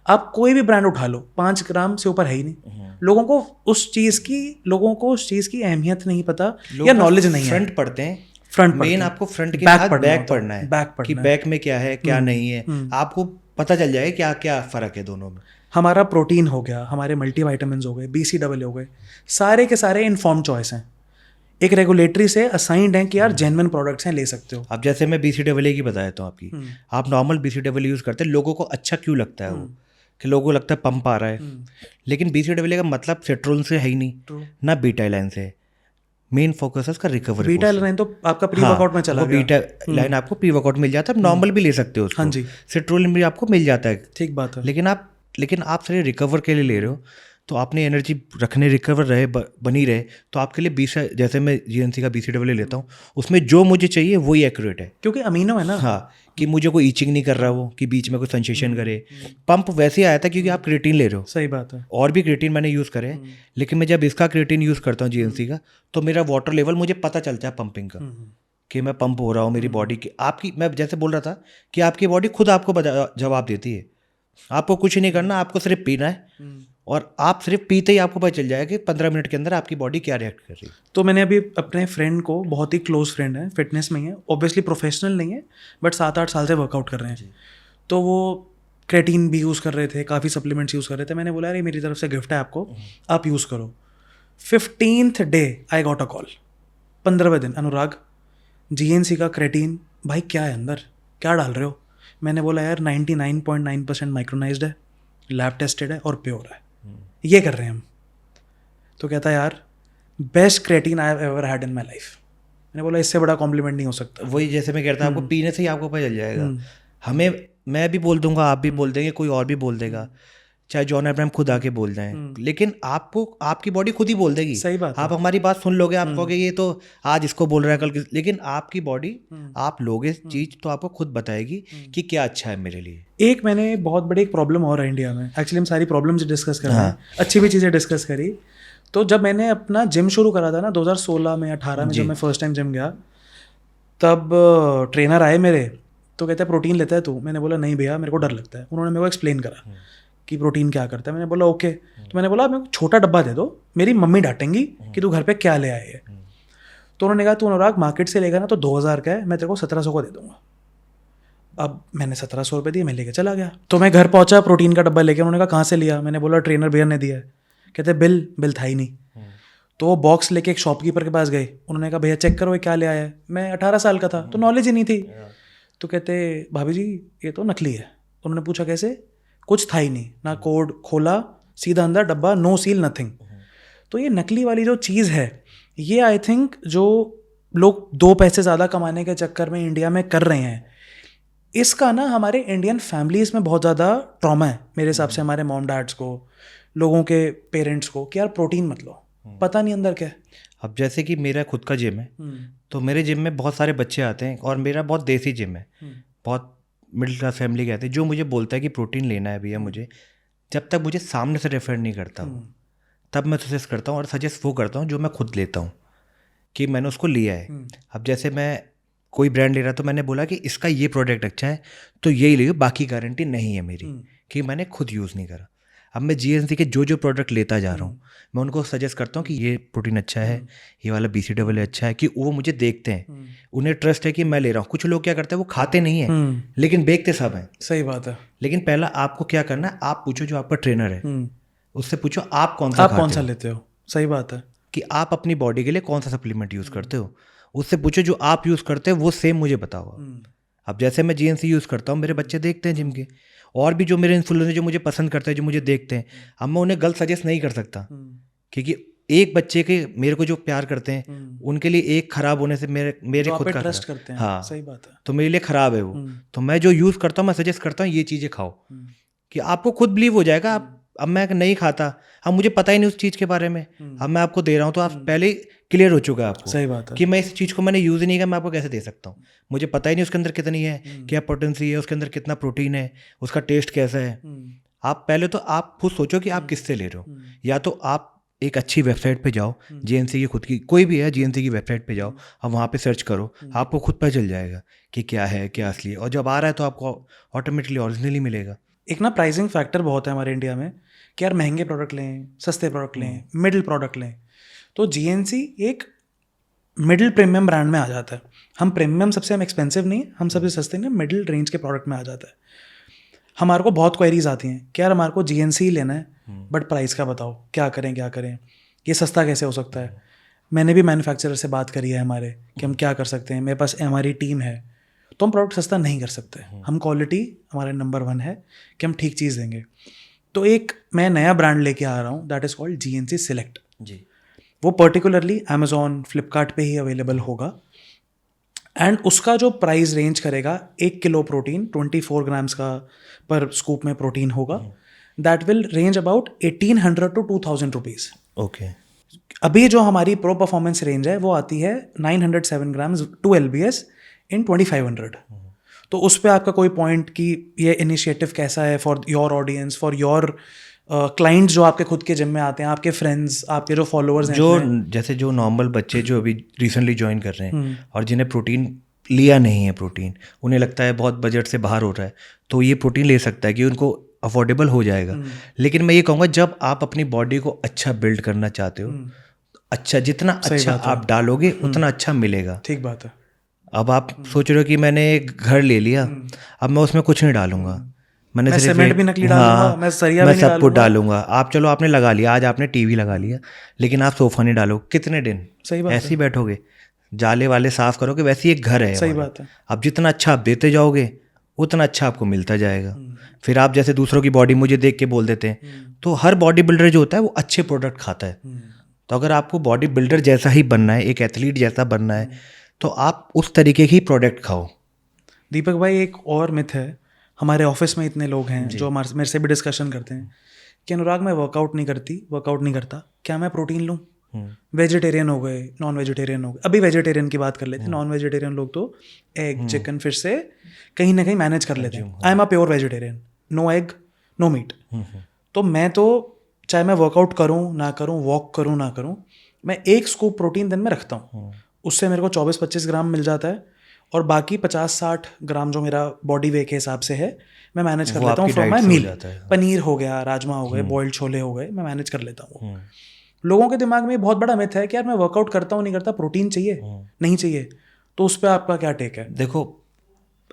आप कोई भी ब्रांड उठा लो, 5 ग्राम से ऊपर है ही नहीं। लोगों को उस चीज़ की अहमियत नहीं पता या नॉलेज नहीं है। फ्रंट पढ़ते हैं, फ्रंट मेन आपको फ्रंट के साथ बैक पढ़ना है, कि बैक में क्या है क्या नहीं है, आपको पता चल जाएगा क्या क्या फ़र्क है दोनों में। हमारा प्रोटीन हो गया, हमारे मल्टीविटामिन्स हो गए, BCAA हो गए, सारे के सारे इन्फॉर्म चॉइस हैं। एक रेगुलेटरी से असाइंड है कि यार जेन्युइन प्रोडक्ट्स हैं, ले सकते हो। अब जैसे मैं BCAA की बता देता हूँ आपकी, आप नॉर्मल BCAA यूज़ करते हैं, लोगों को अच्छा क्यों लगता है वो, कि लोगों को लगता है पंप आ रहा है, लेकिन BCAA का मतलब सिट्रोल से है ही नहीं, True. ना बीटा लाइन से। मेन फोकस है उसका रिकवरी बीटा लाइन तो आपका प्री वर्कआउट में चला वो गया। बीटा लाइन आपको प्री वर्कआउट मिल जाता है, नॉर्मल भी ले सकते हो उसको, हाँ जी, सिट्रोलिन भी आपको मिल जाता है, ठीक बात है। लेकिन आप सिर्फ रिकवर के लिए ले रहे हो, तो आपने एनर्जी रखने रिकवर रहे बनी रहे, तो आपके लिए जैसे मैं GNC का BCAA लेता हूँ, उसमें जो मुझे चाहिए वही एक्यूरेट है, क्योंकि अमीनो है ना। हाँ, कि मुझे कोई ईचिंग नहीं कर रहा वो, कि बीच में कोई सेंसेशन करे। पंप वैसे ही आया था क्योंकि आप क्रिएटिन ले रहे हो, सही बात है। और भी क्रिएटिन मैंने यूज़ करे हैं, लेकिन मैं जब इसका क्रिएटिन यूज़ करता हूँ GNC का, तो मेरा वाटर लेवल मुझे पता चलता है पंपिंग का, कि मैं पंप हो रहा हूँ, मेरी बॉडी की आपकी, मैं जैसे बोल रहा था कि आपकी बॉडी खुद आपको जवाब देती है, आपको कुछ नहीं करना, आपको सिर्फ पीना है, और आप सिर्फ पीते ही आपको पता चल जाएगा कि 15 मिनट के अंदर आपकी बॉडी क्या रिएक्ट कर रही है। तो मैंने अभी अपने फ्रेंड को, बहुत ही क्लोज फ्रेंड है, फिटनेस में ही है, ऑब्वियसली प्रोफेशनल नहीं है, बट 7-8 साल से वर्कआउट कर रहे हैं, तो वो क्रेटीन भी यूज़ कर रहे थे, काफ़ी सप्लीमेंट्स यूज़ कर रहे थे। मैंने बोला अरे मेरी तरफ से गिफ्ट है आपको, आप यूज़ करो। 15th day I got a call, 15वें दिन, अनुराग GNC का क्रेटीन भाई क्या है अंदर, क्या डाल रहे हो? मैंने बोला यार 99.9% माइक्रोनाइज्ड है, लैब टेस्टेड है और प्योर है, ये कर रहे हैं हम। तो कहता यार best creatine I have ever had in my life. मैंने बोला इससे बड़ा कॉम्प्लीमेंट नहीं हो सकता। वही जैसे मैं कहता हूँ, आपको पीने से ही आपको पता चल जाएगा। हमें, मैं भी बोल दूंगा, आप भी बोल देंगे, कोई और भी बोल देगा, चाहे जॉन अब्राहम खुद आके बोल जाएं, लेकिन आपको आपकी बॉडी खुद ही बोल देगी। सही बात है। आप हमारी बात सुन लोगे, आप कहोगे ये तो आज इसको बोल रहा है कल लेकिन आपकी बॉडी, आप लोगे चीज तो आपको खुद बताएगी कि क्या अच्छा है मेरे लिए। एक मैंने बहुत बड़ी एक प्रॉब्लम और है इंडिया में, एक्चुअली हम सारी प्रॉब्लम्स डिस्कस कर रहे हैं, अच्छी भी चीज़ें डिस्कस करी। तो जब मैंने अपना जिम शुरू करा था ना 2016 में 18 में, जब मैं फर्स्ट टाइम जिम गया, तब ट्रेनर आए मेरे, तो कहते हैं प्रोटीन लेता है तू? मैंने बोला नहीं भैया मेरे को डर लगता है। उन्होंने मेरे को एक्सप्लेन करा कि प्रोटीन क्या करता है। मैंने बोला ओके। तो मैंने बोला मेरे को छोटा डब्बा दे दो, मेरी मम्मी डांटेंगी कि तू घर पे क्या ले आए है। तो उन्होंने कहा तू अनुराग मार्केट से लेगा ना तो 2000 का है, मैं तेरे को 1700 का दे दूंगा। अब मैंने 1700 रुपये दिए, मैं लेके चला गया। तो मैं घर पहुंचा प्रोटीन का डब्बा लेके, उन्होंने कहा कहाँ से लिया? मैंने बोला ट्रेनर भैया ने दिया है। कहते बिल था ही नहीं। तो वो बॉक्स लेके एक शॉपकीपर के पास गए, उन्होंने कहा भैया चेक करो ये क्या ले आया है। मैं 18 साल का था तो नॉलेज ही नहीं थी। तो कहते भाभी जी ये तो नकली है। उन्होंने पूछा कैसे? कुछ था ही नहीं, ना कोड, खोला सीधा अंदर डब्बा, नो सील नथिंग। तो ये नकली वाली जो चीज़ है, ये आई थिंक जो लोग 2 पैसे ज़्यादा कमाने के चक्कर में इंडिया में कर रहे हैं, इसका ना हमारे इंडियन फैमिलीज़ में बहुत ज़्यादा ट्रॉमा है मेरे हिसाब से, हमारे मॉम डैड्स को, लोगों के पेरेंट्स को, कि यार प्रोटीन मत लो, पता नहीं अंदर क्या है। अब जैसे कि मेरा खुद का जिम है, तो मेरे जिम में बहुत सारे बच्चे आते हैं, और मेरा बहुत देसी जिम है, बहुत मिडिल क्लास फैमिली के आते हैं, जो मुझे बोलता है कि प्रोटीन लेना है भैया मुझे, जब तक मुझे सामने से रेफर नहीं करता हूँ तब मैं सजेस्ट करता हूँ, और सजेस्ट वो करता हूँ जो मैं खुद लेता हूँ कि मैंने उसको लिया है। अब जैसे मैं कोई ब्रांड ले रहा तो मैंने बोला कि इसका ये प्रोडक्ट अच्छा है तो यही ले, बाकी गारंटी नहीं है मेरी, कि मैंने खुद यूज़ नहीं करा। अब मैं GNC के जो प्रोडक्ट लेता जा रहा हूँ, मैं उनको सजेस्ट करता हूँ कि ये प्रोटीन अच्छा है, ये वाला BCAA अच्छा है, कि वो मुझे देखते हैं, उन्हें ट्रस्ट है कि मैं ले रहा हूँ। कुछ लोग क्या करते हैं, वो खाते नहीं हैं लेकिन बेचते सब हैं। सही बात है। लेकिन पहला आपको क्या करना है, आप पूछो जो आपका ट्रेनर है, उससे पूछो आप कौन सा लेते हो। सही बात है कि आप अपनी बॉडी के लिए कौन सा सप्लीमेंट यूज़ करते हो, उससे पूछो जो आप यूज़ करते हो वो सेम मुझे बताओ। अब जैसे मैं GNC यूज़ करता हूँ, मेरे बच्चे देखते हैं जिम के, और भी जो मेरे इन्फ्लुएंसर जो मुझे पसंद करते हैं, जो मुझे देखते हैं, अब मैं उन्हें गलत सजेस्ट नहीं कर सकता, क्योंकि एक बच्चे के मेरे को जो प्यार करते हैं, उनके लिए एक खराब होने से मेरे खुद का ट्रस्ट करते हैं। हाँ सही बात है। तो मेरे लिए खराब है वो। तो मैं जो यूज़ करता हूँ, मैं सजेस्ट करता हूँ ये चीज़ें खाओ, कि आपको खुद बिलीव हो जाएगा। आप, अब मैं नहीं खाता, अब मुझे पता ही नहीं उस चीज़ के बारे में, अब मैं आपको दे रहा हूँ तो आप पहले ही क्लियर हो चुका है आपको। सही बात है कि मैं इस चीज़ को मैंने यूज़ ही नहीं किया, मैं आपको कैसे दे सकता हूँ? मुझे पता ही नहीं उसके अंदर कितनी है, क्या पोटेंसी है, उसके अंदर कितना प्रोटीन है, उसका टेस्ट कैसा है। आप पहले तो आप खुद सोचो कि आप किससे ले रहे हो। या तो आप एक अच्छी वेबसाइट पे जाओ, GNC की खुद की कोई भी है, GNC की वेबसाइट पे जाओ, आप वहाँ पे सर्च करो, आपको खुद पता चल जाएगा कि क्या है, क्या असली है, और जब आ रहा है तो आपको ऑटोमेटिकली ओरिजिनली मिलेगा। एक ना प्राइसिंग फैक्टर बहुत है हमारे इंडिया में कि यार महंगे प्रोडक्ट लें, सस्ते प्रोडक्ट लें, मिडिल प्रोडक्ट लें। तो GNC एक मिडिल प्रीमियम ब्रांड में आ जाता है। हम प्रीमियम सबसे हम एक्सपेंसिव नहीं, हम सबसे सस्ते नहीं, मिडिल रेंज के प्रोडक्ट में आ जाता है। हमारे को बहुत क्वेरीज आती हैं कि यार हमारे को GNC ही लेना है, बट प्राइस का बताओ, क्या करें, ये सस्ता कैसे हो सकता है? मैंने भी मैन्युफैक्चरर से बात करी है हमारे कि हम क्या कर सकते हैं, मेरे पास हमारी टीम है, तो हम प्रोडक्ट सस्ता नहीं कर सकते। हम क्वालिटी हमारे नंबर 1 है कि हम ठीक चीज़ देंगे। तो एक मैं नया ब्रांड लेके आ रहा हूँ, that is called GNC Select। जी। वो पर्टिकुलरली अमेजोन, फ्लिपकार्ट पे ही अवेलेबल होगा एंड उसका जो प्राइस रेंज करेगा, 1 किलो प्रोटीन 24 ग्राम्स का पर स्कूप में प्रोटीन होगा, that will range about 1800 to 2000 rupees. Okay. अभी जो हमारी प्रो परफॉर्मेंस रेंज है वो आती है 907 ग्राम्स 2 LBS इन 2500। तो उस पर आपका कोई पॉइंट कि ये इनिशिएटिव कैसा है for your audience, for your clients जो आपके खुद के जिम में आते हैं, आपके फ्रेंड्स, आपके जो फॉलोअर्स हैं जो इतने। जैसे जो नॉर्मल बच्चे जो अभी रिसेंटली ज्वाइन कर रहे हैं और जिन्हें प्रोटीन लिया नहीं है, प्रोटीन उन्हें लगता है बहुत बजट से बाहर हो रहा है, तो ये प्रोटीन ले सकता है कि उनको अफोर्डेबल हो जाएगा। लेकिन मैं ये कहूँगा जब आप अपनी बॉडी को अच्छा बिल्ड करना चाहते हो, अच्छा जितना अच्छा आप डालोगे उतना अच्छा मिलेगा। ठीक बात है। अब आप सोच रहे हो कि मैंने एक घर ले लिया, अब मैं उसमें कुछ नहीं डालूंगा, मैं सिर्फ सीमेंट भी नकली डालूंगा, मैं सरिया भी मैं नहीं सब कुछ डालूंगा। डालूंगा। आप चलो आपने लगा लिया, आज आपने टीवी लगा लिया, लेकिन आप सोफा नहीं डालो, कितने दिन सही बात ऐसे ही बैठोगे? जाले वाले साफ करोगे, वैसे ही एक घर है सही हमारा। बात है। अब जितना अच्छा आप देते जाओगे उतना अच्छा आपको मिलता जाएगा। फिर आप जैसे दूसरों की बॉडी मुझे देख के बोल देते हैं, तो हर बॉडी बिल्डर जो होता है वो अच्छे प्रोडक्ट खाता है। तो अगर आपको बॉडी बिल्डर जैसा ही बनना है, एक एथलीट जैसा बनना है, तो आप उस तरीके की प्रोडक्ट खाओ। दीपक भाई एक और मिथ है, हमारे ऑफिस में इतने लोग हैं जो मेरे से भी डिस्कशन करते हैं कि अनुराग मैं वर्कआउट नहीं करता, क्या मैं प्रोटीन लूँ? वेजिटेरियन हो गए, नॉन वेजिटेरियन हो गए। अभी वेजिटेरियन की बात कर लेते हैं, नॉन वेजिटेरियन लोग तो एग, चिकन, फिश से कहीं ना कहीं मैनेज कर लेते हैं। I am a pure vegetarian, no egg, no meat. तो मैं तो चाहे मैं वर्कआउट करूँ ना करूँ, वॉक करूँ ना करूँ, मैं 1 स्कूप प्रोटीन दिन में रखता हूँ। उससे मेरे को 24-25 ग्राम मिल जाता है और बाकी 50-60 ग्राम जो मेरा बॉडी वेट के हिसाब से है मैं मैनेज कर लेता हूँ फ्रॉम माई मील। पनीर हो गया, राजमा हो गए, बॉइल्ड छोले हो गए, मैं मैनेज कर लेता हूँ। लोगों के दिमाग में बहुत बड़ा मिथ है कि यार मैं वर्कआउट करता हूँ नहीं करता, प्रोटीन चाहिए नहीं चाहिए। तो उस पर आपका क्या टेक है? देखो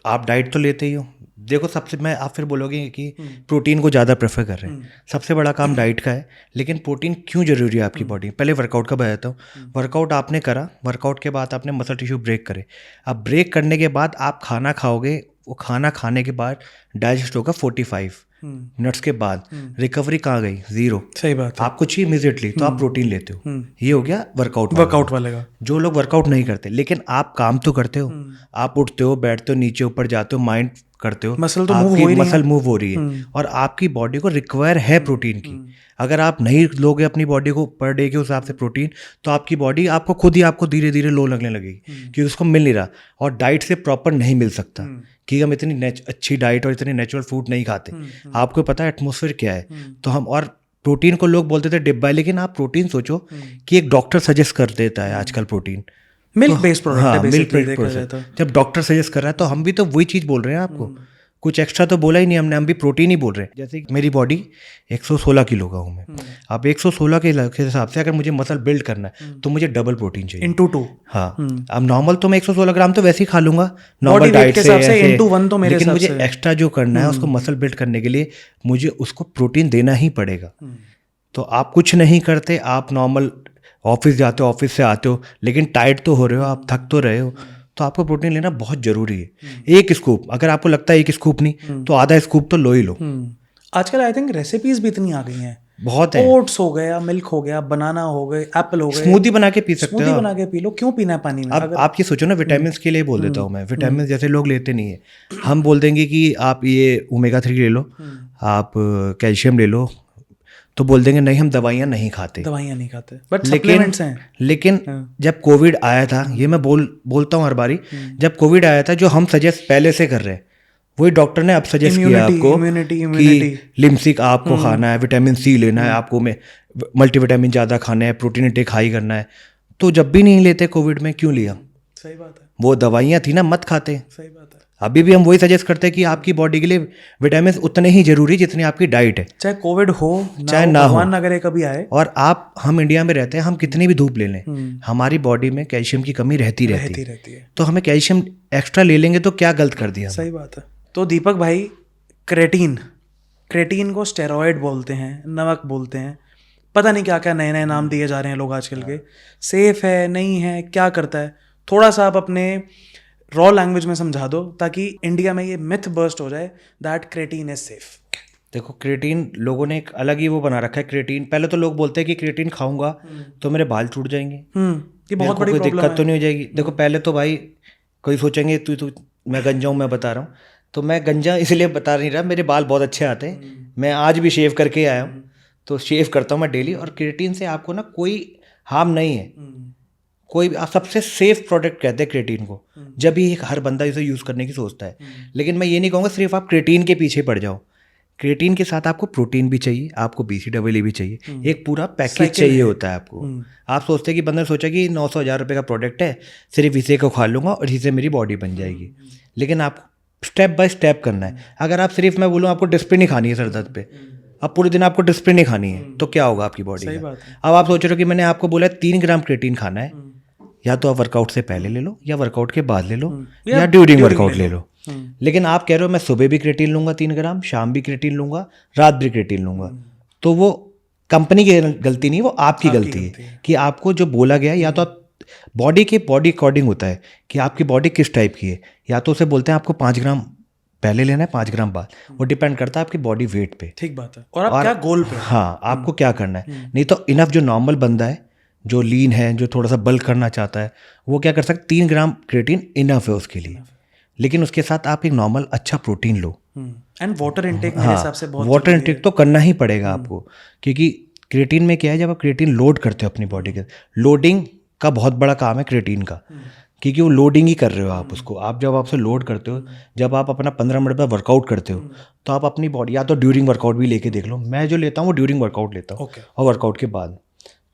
आप डाइट तो लेते ही हो, देखो सबसे मैं आप फिर बोलोगे कि प्रोटीन को ज़्यादा प्रेफर कर रहे हैं, सबसे बड़ा काम डाइट का है। लेकिन प्रोटीन क्यों ज़रूरी है आपकी बॉडी? पहले वर्कआउट का बताता हूँ। वर्कआउट आपने करा, वर्कआउट के बाद आपने मसल टिश्यू ब्रेक करे। अब ब्रेक करने के बाद आप खाना खाओगे, वो खाना खाने के बाद डाइजेस्ट होगा 45 मिनट्स के बाद। रिकवरी कहाँ गई? 0। सही बात है। आपको चाहिए इमीडिएटली, तो आप प्रोटीन लेते हो। ये हो गया वर्कआउट वाले का। जो लोग वर्कआउट नहीं करते लेकिन आप काम तो करते हो, आप उठते हो, बैठते हो, नीचे ऊपर जाते हो, माइंड करते हो, मसल तो आपकी मसल मूव हो रही है और आपकी बॉडी को रिक्वायर है प्रोटीन की। अगर आप नहीं लोगे अपनी बॉडी को पर डे के हिसाब से प्रोटीन, तो आपकी बॉडी आपको खुद ही आपको धीरे धीरे लो लगने लगेगी क्योंकि उसको मिल नहीं रहा। और डाइट से प्रॉपर नहीं मिल सकता कि हम इतनी अच्छी डाइट और इतनी नेचुरल फूड नहीं खाते। आपको पता है एटमॉस्फेयर क्या है, तो हम और प्रोटीन को लोग बोलते थे डिब्बा है, लेकिन आप प्रोटीन सोचो कि एक डॉक्टर सजेस्ट कर देता है आजकल प्रोटीन, मिल्क बेस्ड प्रोडक्ट है बेसिकली देखा प्रोडक्ट। जाए तो। जब डॉक्टर सजेस्ट कर रहा है तो हम भी तो वही चीज़ बोल रहे हैं आपको, कुछ एक्स्ट्रा तो बोला ही नहीं हमने, हम भी प्रोटीन ही बोल रहे हैं। जैसे मेरी बॉडी 116 किलो का हूँ मैं, अब 116 के हिसाब से अगर मुझे मसल बिल्ड करना है तो मुझे डबल प्रोटीन चाहिए इंटू 2। हाँ, अब नॉर्मल तो मैं 116 ग्राम तो वैसे ही खा लूंगा नॉर्मल Body weight डाइट के से हिसाब से ऐसे, into 1 तो मेरे लेकिन हिसाब मुझे से। एक्स्ट्रा जो करना है उसको मसल बिल्ड करने के लिए मुझे उसको प्रोटीन देना ही पड़ेगा। तो आप कुछ नहीं करते, आप नॉर्मल ऑफिस जाते हो, ऑफिस से आते हो, लेकिन टाइट तो हो रहे हो, आप थक तो रहे हो, तो आपको प्रोटीन लेना बहुत जरूरी है। 1 स्कूप, अगर आपको लगता है 1 स्कूप नहीं तो आधा स्कूप तो लो ही लो। आजकल आई थिंक रेसिपीज भी इतनी आ गई हैं, बहुत है। ओट्स हो गया, मिल्क हो गया, बनाना हो गए, एप्पल हो गए, स्मूदी बना के पी सकते स्मूदी हो। बना के पी लो। क्यों पीना है पानी में? अब आप ये सोचो ना, विटामिन के लिए बोल देता हूँ मैं, विटामिन जैसे लोग लेते नहीं है, हम बोल देंगे कि आप ये ओमेगा 3 ले लो, आप कैल्शियम ले लो, तो बोल देंगे नहीं हम दवाइयाँ नहीं खाते, दवाइयाँ नहीं खाते, बट सप्लीमेंट्स हैं। लेकिन जब कोविड आया था, ये मैं बोलता हूँ हर बारी, जब कोविड आया था जो हम सजेस्ट पहले से कर रहे हैं वही डॉक्टर ने अब सजेस्ट किया आपको कि लिम्सिक आपको खाना है, विटामिन सी लेना है आपको, में मल्टीविटामिन ज़्यादा खाना है, प्रोटीन इंटेक हाई करना है। तो जब भी नहीं लेते कोविड में क्यों लिया? सही बात है, वो दवाइयाँ थी ना, मत खाते। सही बात है। अभी भी हम वही सजेस्ट करते हैं कि आपकी बॉडी के लिए विटामिन उतने ही जरूरी जितनी आपकी डाइट है, चाहे कोविड हो चाहे ना हो, भगवान ना करे कभी आए। और हम इंडिया में रहते हैं, हम कितनी भी धूप ले लें हमारी बॉडी में कैल्शियम की कमी रहती है। तो हमें कैल्शियम एक्स्ट्रा ले लेंगे तो क्या गलत कर दिया? सही बात है। तो दीपक भाई, क्रेटीन को स्टेरॉयड बोलते हैं, नमक बोलते हैं, पता नहीं क्या क्या नए नए नाम दिए जा रहे हैं लोग आजकल के, सेफ है नहीं है क्या करता है, थोड़ा सा आप अपने रॉ लैंग्वेज में समझा दो ताकि इंडिया में ये मिथ बर्स्ट हो जाए दैट क्रेटीन इज सेफ। देखो क्रिएटिन लोगों ने एक अलग ही वो बना रखा है। क्रिएटिन पहले तो लोग बोलते हैं कि क्रिएटिन खाऊंगा तो मेरे बाल टूट जाएंगे, ये मेरे बहुत को बड़ी कोई प्रॉब्लम दिक्कत तो है। नहीं हो जाएगी। देखो पहले तो भाई कोई सोचेंगे तू मैं गंजा हूँ, मैं बता रहा हूँ। तो मैं गंजा इसलिए बता नहीं रहा, मेरे बाल बहुत अच्छे आते हैं, मैं आज भी शेव करके आया हूँ, तो शेव करता हूँ मैं डेली। और क्रिएटिन से आपको ना कोई हार्म नहीं है, कोई सबसे सेफ प्रोडक्ट कहते हैं क्रिएटिन को, जब भी एक हर बंदा इसे यूज़ करने की सोचता है। लेकिन मैं ये नहीं कहूँगा सिर्फ आप क्रिएटिन के पीछे पड़ जाओ, क्रिएटिन के साथ आपको प्रोटीन भी चाहिए, आपको BCAA भी चाहिए, एक पूरा पैकेज साइकिल चाहिए है। होता है आपको। आप सोचते हैं कि बंदा सोचा कि 900-1000 रुपये का प्रोडक्ट है, सिर्फ इसे को खा लूँगा और इसी से मेरी बॉडी बन जाएगी। लेकिन आपको स्टेप बाय स्टेप करना है। अगर आप सिर्फ मैं बोलूँ आपको डिस्प्लिन ही खानी है सर दर्द पे, अब पूरे दिन आपको डिस्प्लिन ही खानी है, तो क्या होगा आपकी बॉडी सही का। बात है। अब आप सोच रहे हो कि मैंने आपको बोला 3 ग्राम क्रिएटिन खाना है, या तो आप वर्कआउट से पहले ले लो, या वर्कआउट के बाद ले लो, या ड्यूरिंग वर्कआउट ले लो। लेकिन आप कह रहे हो मैं सुबह भी क्रिएटिन लूंगा 3 ग्राम, शाम भी क्रिएटिन लूंगा, रात भी क्रिएटिन लूंगा, तो वो कंपनी की गलती नहीं, वो आपकी गलती है कि आपको जो बोला गया है, या तो आप बॉडी अकॉर्डिंग होता है कि आपकी बॉडी किस टाइप की है, या तो उसे बोलते हैं आपको 5 ग्राम पहले लेना है 5 ग्राम बाद, वो डिपेंड करता है आपकी बॉडी वेट पे। ठीक बात है। और आप क्या गोल पे, हाँ आपको क्या करना है। नहीं तो इनफ जो नॉर्मल बंदा है, जो लीन है, जो थोड़ा सा बल्क करना चाहता है, वो क्या कर सकता है, 3 ग्राम क्रिएटिन इनफ है उसके लिए। लेकिन उसके साथ आप एक नॉर्मल अच्छा protein low. And water intake मेरे हिसाब से बहुत वाटर इंटेक तो करना ही पड़ेगा आपको, क्योंकि क्रिएटिन में क्या है, जब आप क्रिएटिन लोड करते हो अपनी बॉडी के, लोडिंग का बहुत बड़ा काम है क्रिएटिन का, क्योंकि वो लोडिंग ही कर रहे हो आप उसको। आप जब आपसे लोड करते हो, जब आप अपना 15 मिनट पर वर्कआउट करते हो, तो आप अपनी बॉडी, या तो ड्यूरिंग वर्कआउट भी लेके देख लो, मैं जो लेता हूँ वो ड्यूरिंग वर्कआउट लेता हूँ और वर्कआउट के बाद।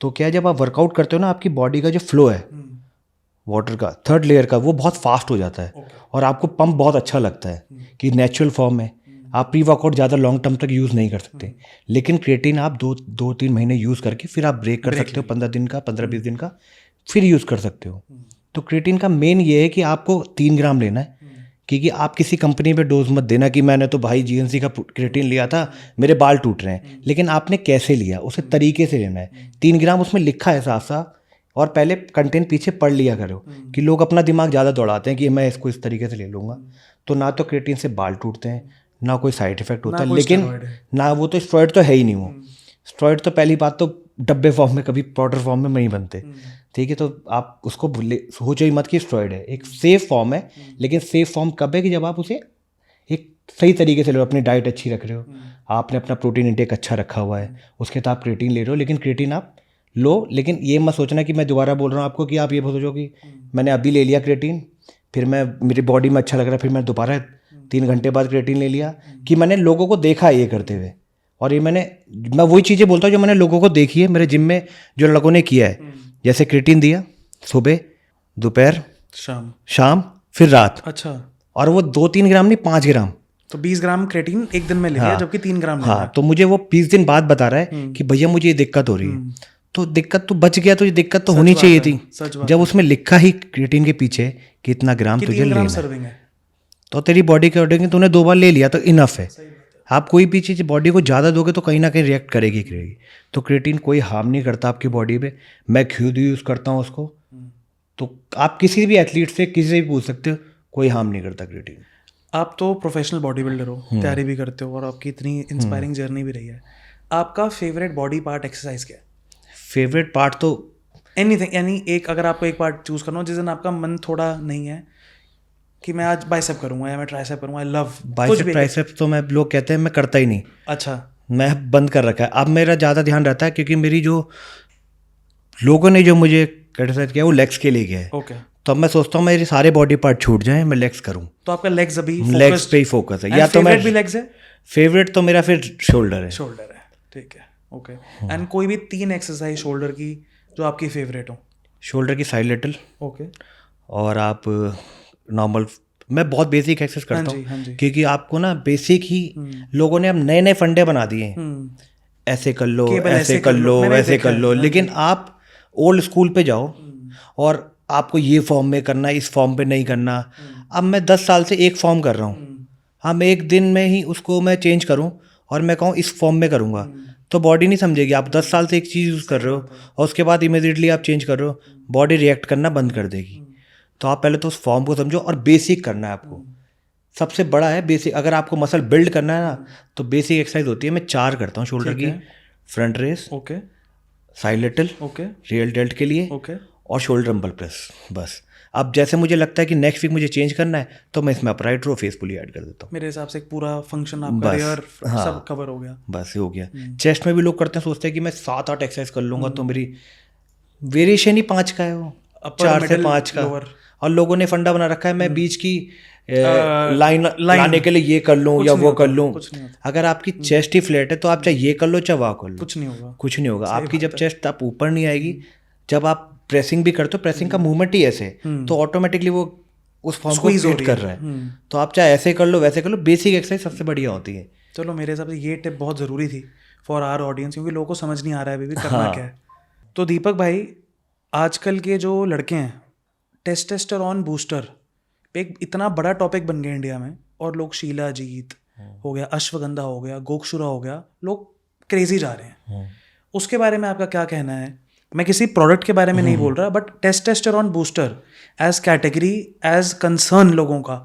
तो क्या है, जब आप वर्कआउट करते हो ना, आपकी बॉडी का जो फ्लो है वाटर का, 3rd लेयर का, वो बहुत फास्ट हो जाता है और आपको पंप बहुत अच्छा लगता है कि नेचुरल फॉर्म है। आप प्री वर्कआउट ज़्यादा लॉन्ग टर्म तक यूज़ नहीं कर सकते, लेकिन क्रिएटिन आप 2-3 महीने यूज़ करके फिर आप ब्रेक कर सकते हो, 15 दिन का, 15-20 दिन का, फिर यूज़ कर सकते हो। तो क्रिएटिन का मेन ये है कि आपको 3 ग्राम लेना है, क्योंकि आप किसी कंपनी पे डोज मत देना कि मैंने तो भाई GNC का क्रिएटिन लिया था, मेरे बाल टूट रहे हैं। लेकिन आपने कैसे लिया, उसे तरीके से लेना है। 3 ग्राम उसमें लिखा है साफ साफ, और पहले कंटेंट पीछे पढ़ लिया करो, कि लोग अपना दिमाग ज़्यादा दौड़ाते हैं कि मैं इसको इस तरीके से ले लूँगा, तो ना तो क्रिएटिन से बाल टूटते हैं, ना कोई साइड इफेक्ट होता है, लेकिन ना वो तो स्टेरॉइड तो है ही नहीं। वो स्टेरॉइड तो पहली बात तो डब्बे फॉर्म में, कभी पाउडर फॉर्म में नहीं बनते, ठीक है। तो आप उसको सोचो ही मत कि स्टेरॉइड है, एक सेफ फॉर्म है। लेकिन सेफ फॉर्म कब है, कि जब आप उसे एक सही तरीके से लो, अपनी डाइट अच्छी रख रहे हो, आपने अपना प्रोटीन इंटेक अच्छा रखा हुआ है, उसके साथ आप क्रिएटिन ले रहे हो। लेकिन क्रिएटिन आप लो, लेकिन ये मत सोचना कि मैं दोबारा बोल रहा हूँ आपको, कि आप ये सोचो कि मैंने अभी ले लिया क्रिएटिन, फिर मैं मेरी बॉडी में अच्छा लग रहा है, फिर मैं दोबारा 3 घंटे बाद क्रिएटिन ले लिया, कि मैंने लोगों को देखा है ये करते हुए। और ये मैं वही चीज़ें बोलता हूँ जो मैंने लोगों को देखी है मेरे जिम में, जो लड़कों ने किया है। जैसे क्रिएटिन दिया सुबह, दोपहर, शाम, फिर रात। अच्छा। और वो 2-3 ग्राम नहीं, 5 ग्राम, तो 20 ग्राम क्रिएटिन एक दिन में ले लिया, जबकि 3 ग्राम ले लिया। तो मुझे वो 20 दिन बाद बता रहा है कि भैया मुझे ये दिक्कत हो रही है। तो दिक्कत तो बच गया, तो ये दिक्कत तो होनी चाहिए थी। जब उसमें लिखा ही क्रिएटिन के पीछे कि इतना ग्राम तुझे लेना है, तो तेरी बॉडी के अकॉर्डिंग तूने 2 बार ले लिया तो इनफ है। आप कोई भी चीज़ बॉडी को ज़्यादा दोगे तो कहीं ना कहीं रिएक्ट करेगी। तो क्रिएटिन कोई हार्म नहीं करता आपकी बॉडी पे, मैं खुद यूज़ करता हूँ उसको। तो आप किसी भी एथलीट से, किसी से भी पूछ सकते हो, कोई हार्म नहीं करता क्रिएटिन। आप तो प्रोफेशनल बॉडी बिल्डर हो, तैयारी भी करते हो, और आपकी इतनी इंस्पायरिंग जर्नी भी रही है। आपका फेवरेट बॉडी पार्ट एक्सरसाइज क्या है? फेवरेट पार्ट तो एनीथिंग, यानी एक, अगर आपको एक पार्ट चूज करना हो जिस दिन आपका मन थोड़ा नहीं है कि मैं आज बाइसेप करूंगा या मैं ट्राइसेप करूंगा, आई लव बाइसेप ट्राइसेप, तो मैं, लोग कहते हैं मैं करता ही नहीं। अच्छा। मैं बंद कर रखा है। अब मेरा ज़्यादा ध्यान रहता है, क्योंकि मेरी जो लोगों ने जो मुझे क्रिटिसाइज किया वो लेग्स के लिए किया है। ओके। तो अब मैं सोचता हूँ मेरे सारे बॉडी पार्ट छूट जाएं, मैं लेग्स करूँ। तो आपका लेग्स अभी लेग्स पे ही फोकस है। या तो मैं भी लेग्स है? फेवरेट तो मेरा फिर शोल्डर है। शोल्डर है, ठीक है, ओके। एंड कोई भी 3 एक्सरसाइज शोल्डर की जो आपकी फेवरेट हो? शोल्डर की साइड लेटल, ओके। और आप नॉर्मल, मैं बहुत बेसिक एक्सरसाइज करता हूँ, क्योंकि आपको ना बेसिक ही लोगों ने अब नए नए फंडे बना दिए हैं, ऐसे कर लो, ऐसे कर लो, वैसे कर लो। लेकिन आप ओल्ड स्कूल पे जाओ और आपको ये फॉर्म में करना, इस फॉर्म पे नहीं करना। अब मैं 10 साल से एक फॉर्म कर रहा हूँ, हम एक दिन में ही उसको मैं चेंज करूँ और मैं कहूँ इस फॉर्म में करूँगा, तो बॉडी नहीं समझेगी। आप 10 साल से एक चीज़ यूज़ कर रहे हो और उसके बाद इमीडिएटली आप चेंज कर रहे हो, बॉडी रिएक्ट करना बंद कर देगी। तो आप पहले तो उस फॉर्म को समझो और बेसिक करना है आपको। सबसे बड़ा है बेसिक। अगर आपको मसल बिल्ड करना है ना, तो बेसिक एक्सरसाइज होती है, मैं 4 करता हूँ शोल्डर की। Front raise, okay side lateral, okay rear delt के लिए, ओके और शोल्डर रंबल प्रेस। बस अब जैसे मुझे लगता है कि नेक्स्ट वीक मुझे चेंज करना है, तो मैं इसमें अपराइट रो फेस पुली ऐड कर देता हूँ। मेरे हिसाब से एक पूरा फंक्शन आपका बस, रियर हाँ, सब कवर हो गया। बस ये हो गया। चेस्ट में भी लोग करते हैं, सोचते हैं कि मैं 7-8 एक्सरसाइज कर लूँगा तो मेरी वेरिएशन ही 5 का है, वो Upper, 4 से middle, 5 का। lower। और लोगों ने फंडा बना रखा है मैं बीच की लाइन लाने के लिए ये कर लूँ कुछ या नहीं वो होता, कर लूँ। कुछ नहीं होता, अगर आपकी चेस्ट ही फ्लैट है तो आप चाहे ये कर लो चाहे वहाँ कर लो, कुछ नहीं होगा। कुछ नहीं होगा। सही आपकी बात जब है। चेस्ट आप ऊपर नहीं आएगी, जब आप प्रेसिंग भी करते हो, प्रेसिंग का मूवमेंट ही ऐसे है, तो ऑटोमेटिकली वो उस फॉर्म को Squeeze हो क्रिएट रही कर है। रहा है। तो आप चाहे ऐसे कर लो वैसे कर लो, बेसिक एक्सरसाइज सबसे बढ़िया होती है। चलो मेरे हिसाब से ये टिप बहुत ज़रूरी थी फॉर आवर ऑडियंस, क्योंकि लोगों को समझ नहीं आ रहा है अभी भी करना क्या है। तो दीपक भाई, आजकल के जो लड़के हैं, टेस्टोस्टेरोन बूस्टर पे एक इतना बड़ा टॉपिक बन गया इंडिया में, और लोग शीला जीत हो गया, अश्वगंधा हो गया, गोक्षुरा हो गया, लोग क्रेजी जा रहे हैं। उसके बारे में आपका क्या कहना है? मैं किसी प्रोडक्ट के बारे में नहीं बोल रहा, but testosterone booster age category, age concern लोगों का,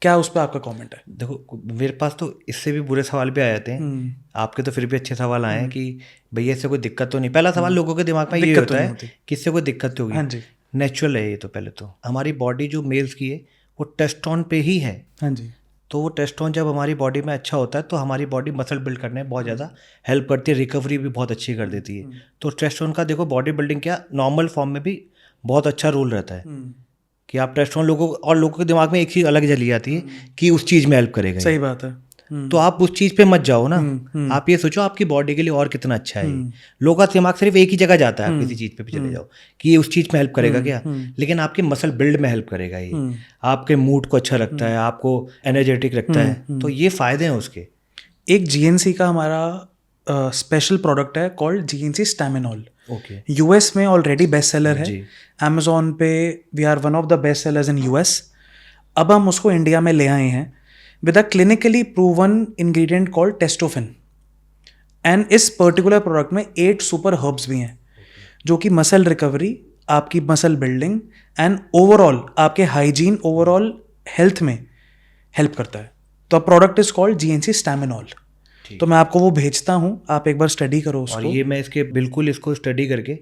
क्या उस पर आपका कमेंट है? देखो, मेरे पास तो इससे भी बुरे सवाल भी आ जाते हैं। आपके तो फिर भी अच्छे सवाल आए हैं कि भैया इससे कोई दिक्कत तो नहीं। पहला सवाल लोगों के दिमाग में ये दिक्कत तो होता नहीं है होती। कि इससे कोई दिक्कत तो हाँ होगी। जी, नेचुरल है ये तो। पहले तो हमारी बॉडी जो मेल्स की है वो टेस्टोन पे ही है। हाँ जी, तो वो टेस्टोन जब हमारी बॉडी में अच्छा होता है तो हमारी बॉडी मसल बिल्ड करने में बहुत ज़्यादा हेल्प करती है, रिकवरी भी बहुत अच्छी कर देती है। तो टेस्टोन का देखो बॉडी बिल्डिंग क्या नॉर्मल फॉर्म में भी बहुत अच्छा रोल रहता है कि आप टेस्टोन लोगों के दिमाग में एक चीज़ अलग चली जाती है कि उस चीज़ में हेल्प करेगा ये। सही बात है। तो आप उस चीज़ पे मत जाओ ना। आप ये सोचो आपकी बॉडी के लिए और कितना अच्छा है ये। लोगों का दिमाग सिर्फ एक ही जगह जाता है, आप किसी चीज़ पे भी चले जाओ कि ये उस चीज़ में हेल्प करेगा क्या, लेकिन आपके मसल बिल्ड में हेल्प करेगा ये। आपके मूड को अच्छा रखता है, आपको एनर्जेटिक रखता है, तो ये फ़ायदे हैं उसके। एक जीएनसी का हमारा स्पेशल प्रोडक्ट है called GNC Staminol. Okay, US में ऑलरेडी बेस्ट सेलर है, जी। अमेजोन पे we are one of the best sellers in US. अब हम उसको इंडिया में ले आए हैं with a clinically proven ingredient called Testofen. And इस पर्टिकुलर प्रोडक्ट में 8 सुपर हर्ब्स भी हैं जो कि मसल रिकवरी, आपकी मसल बिल्डिंग एंड ओवरऑल आपके हाइजीन, ओवरऑल हेल्थ में हेल्प करता है। तो प्रोडक्ट इज कॉल्ड जीएनसी स्टैमिनॉल। तो मैं आपको वो भेजता हूँ, आप एक बार स्टडी करो और उसको। ये मैं इसके बिल्कुल इसको स्टडी करके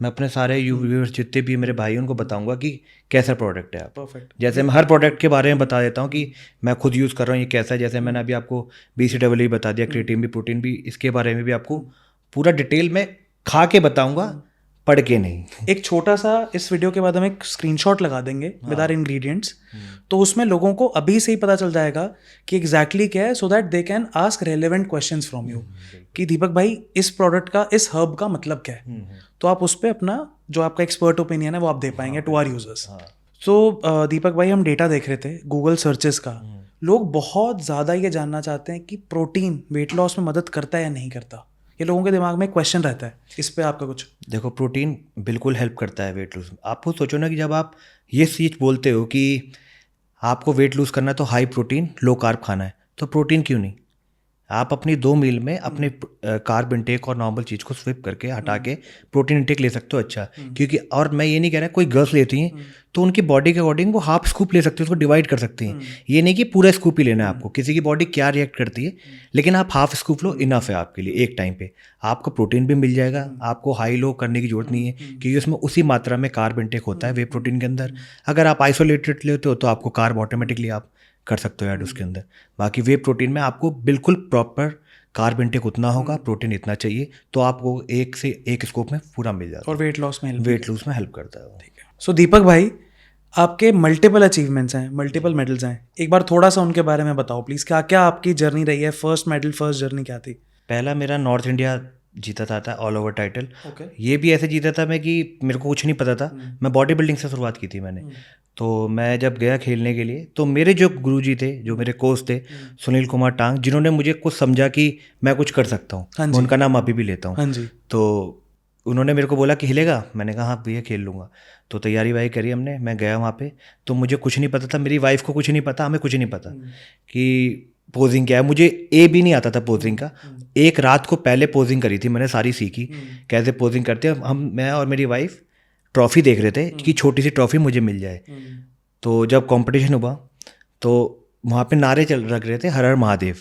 मैं अपने सारे व्यूअर्स जितने भी मेरे भाई उनको बताऊंगा कि कैसा प्रोडक्ट है। आप परफेक्ट। जैसे मैं हर प्रोडक्ट के बारे में बता देता हूँ कि मैं खुद यूज़ कर रहा हूँ ये कैसा है। जैसे मैंने अभी आपको BCAA बता दिया, क्रिएटिन भी, प्रोटीन भी, इसके बारे में भी आपको पूरा डिटेल में खा के बताऊंगा, पढ़ के नहीं। एक छोटा सा इस वीडियो के बाद हम एक स्क्रीनशॉट लगा देंगे विद आर इंग्रेडिएंट्स, तो उसमें लोगों को अभी से ही पता चल जाएगा कि एग्जैक्टली क्या है, so that they can ask relevant questions from you कि दीपक भाई इस प्रोडक्ट का, इस हर्ब का मतलब क्या है। तो आप उस पर अपना जो आपका एक्सपर्ट ओपिनियन है वो आप दे पाएंगे टू आर यूजर्स। तो दीपक भाई, हम डेटा देख रहे थे गूगल सर्चेस का। लोग बहुत ज़्यादा ये जानना चाहते हैं कि प्रोटीन वेट लॉस में मदद करता है या नहीं करता। ये लोगों के दिमाग में क्वेश्चन रहता है, इस पे आपका कुछ? देखो, प्रोटीन बिल्कुल हेल्प करता है वेट लूज। आपको सोचो ना कि जब आप ये चीज़ बोलते हो कि आपको वेट लूज करना है तो हाई प्रोटीन लो कार्ब खाना है, तो प्रोटीन क्यों नहीं? आप अपनी 2 मील में अपने कार्ब इंटेक और नॉर्मल चीज़ को स्विप करके हटा के प्रोटीन इंटेक ले सकते हो। अच्छा, क्योंकि और मैं ये नहीं कह रहा कोई गर्ल्स लेती हैं तो उनकी बॉडी के अकॉर्डिंग वो हाफ स्कूप ले सकती है, उसको डिवाइड कर सकती हैं। ये नहीं कि पूरा स्कूप ही लेना है आपको, किसी की बॉडी क्या रिएक्ट करती है, लेकिन आप हाफ स्कूप लो, इनफ है आपके लिए एक टाइम पे। आपको प्रोटीन भी मिल जाएगा, आपको हाई लो करने की जरूरत नहीं है क्योंकि उसमें उसी मात्रा में कार्ब इंटेक होता है वे प्रोटीन के अंदर। अगर आप आइसोलेटेड लेते हो तो आपको कार्ब ऑटोमेटिकली आप कर सकते हो ऐड उसके अंदर। बाकी वे प्रोटीन में आपको बिल्कुल प्रॉपर कार्ब इंटेक उतना होगा, प्रोटीन इतना चाहिए, तो आपको एक से एक स्कोप में पूरा मिल जाता है और वेट लॉस में वेट लूज में हेल्प करता है वो। सो दीपक भाई, आपके मल्टीपल अचीवमेंट्स हैं, मल्टीपल मेडल्स हैं, एक बार थोड़ा सा उनके बारे में बताओ प्लीज़। क्या क्या आपकी जर्नी रही है? फर्स्ट मेडल, फर्स्ट जर्नी क्या थी? पहला मेरा नॉर्थ इंडिया जीता था ऑल ओवर टाइटल। ओके। ये भी ऐसे जीता था मैं कि मेरे को कुछ नहीं पता था। मैं बॉडी बिल्डिंग से शुरुआत की थी मैंने। तो मैं जब गया खेलने के लिए तो मेरे जो गुरुजी थे, जो मेरे कोच थे, सुनील कुमार टांग, जिन्होंने मुझे कुछ समझा कि मैं कुछ कर सकता हूँ, मैं उनका नाम अभी भी लेता हूँ। हाँ जी। तो उन्होंने मेरे को बोला कि हिलेगा? मैंने कहा हाँ भैया खेल लूँगा। तो तैयारी भाई करी हमने, मैं गया वहाँ पे, तो मुझे कुछ नहीं पता था, मेरी वाइफ को कुछ नहीं पता, हमें कुछ नहीं पता कि पोजिंग क्या है, मुझे ए भी नहीं आता था पोजिंग का। एक रात को पहले पोजिंग करी थी मैंने, सारी सीखी कैसे पोजिंग करते हैं हम। मैं और मेरी वाइफ ट्रॉफ़ी देख रहे थे कि छोटी सी ट्रॉफ़ी मुझे मिल जाए। तो जब कंपटीशन हुआ तो वहाँ पे नारे चल रख रहे थे हर हर महादेव।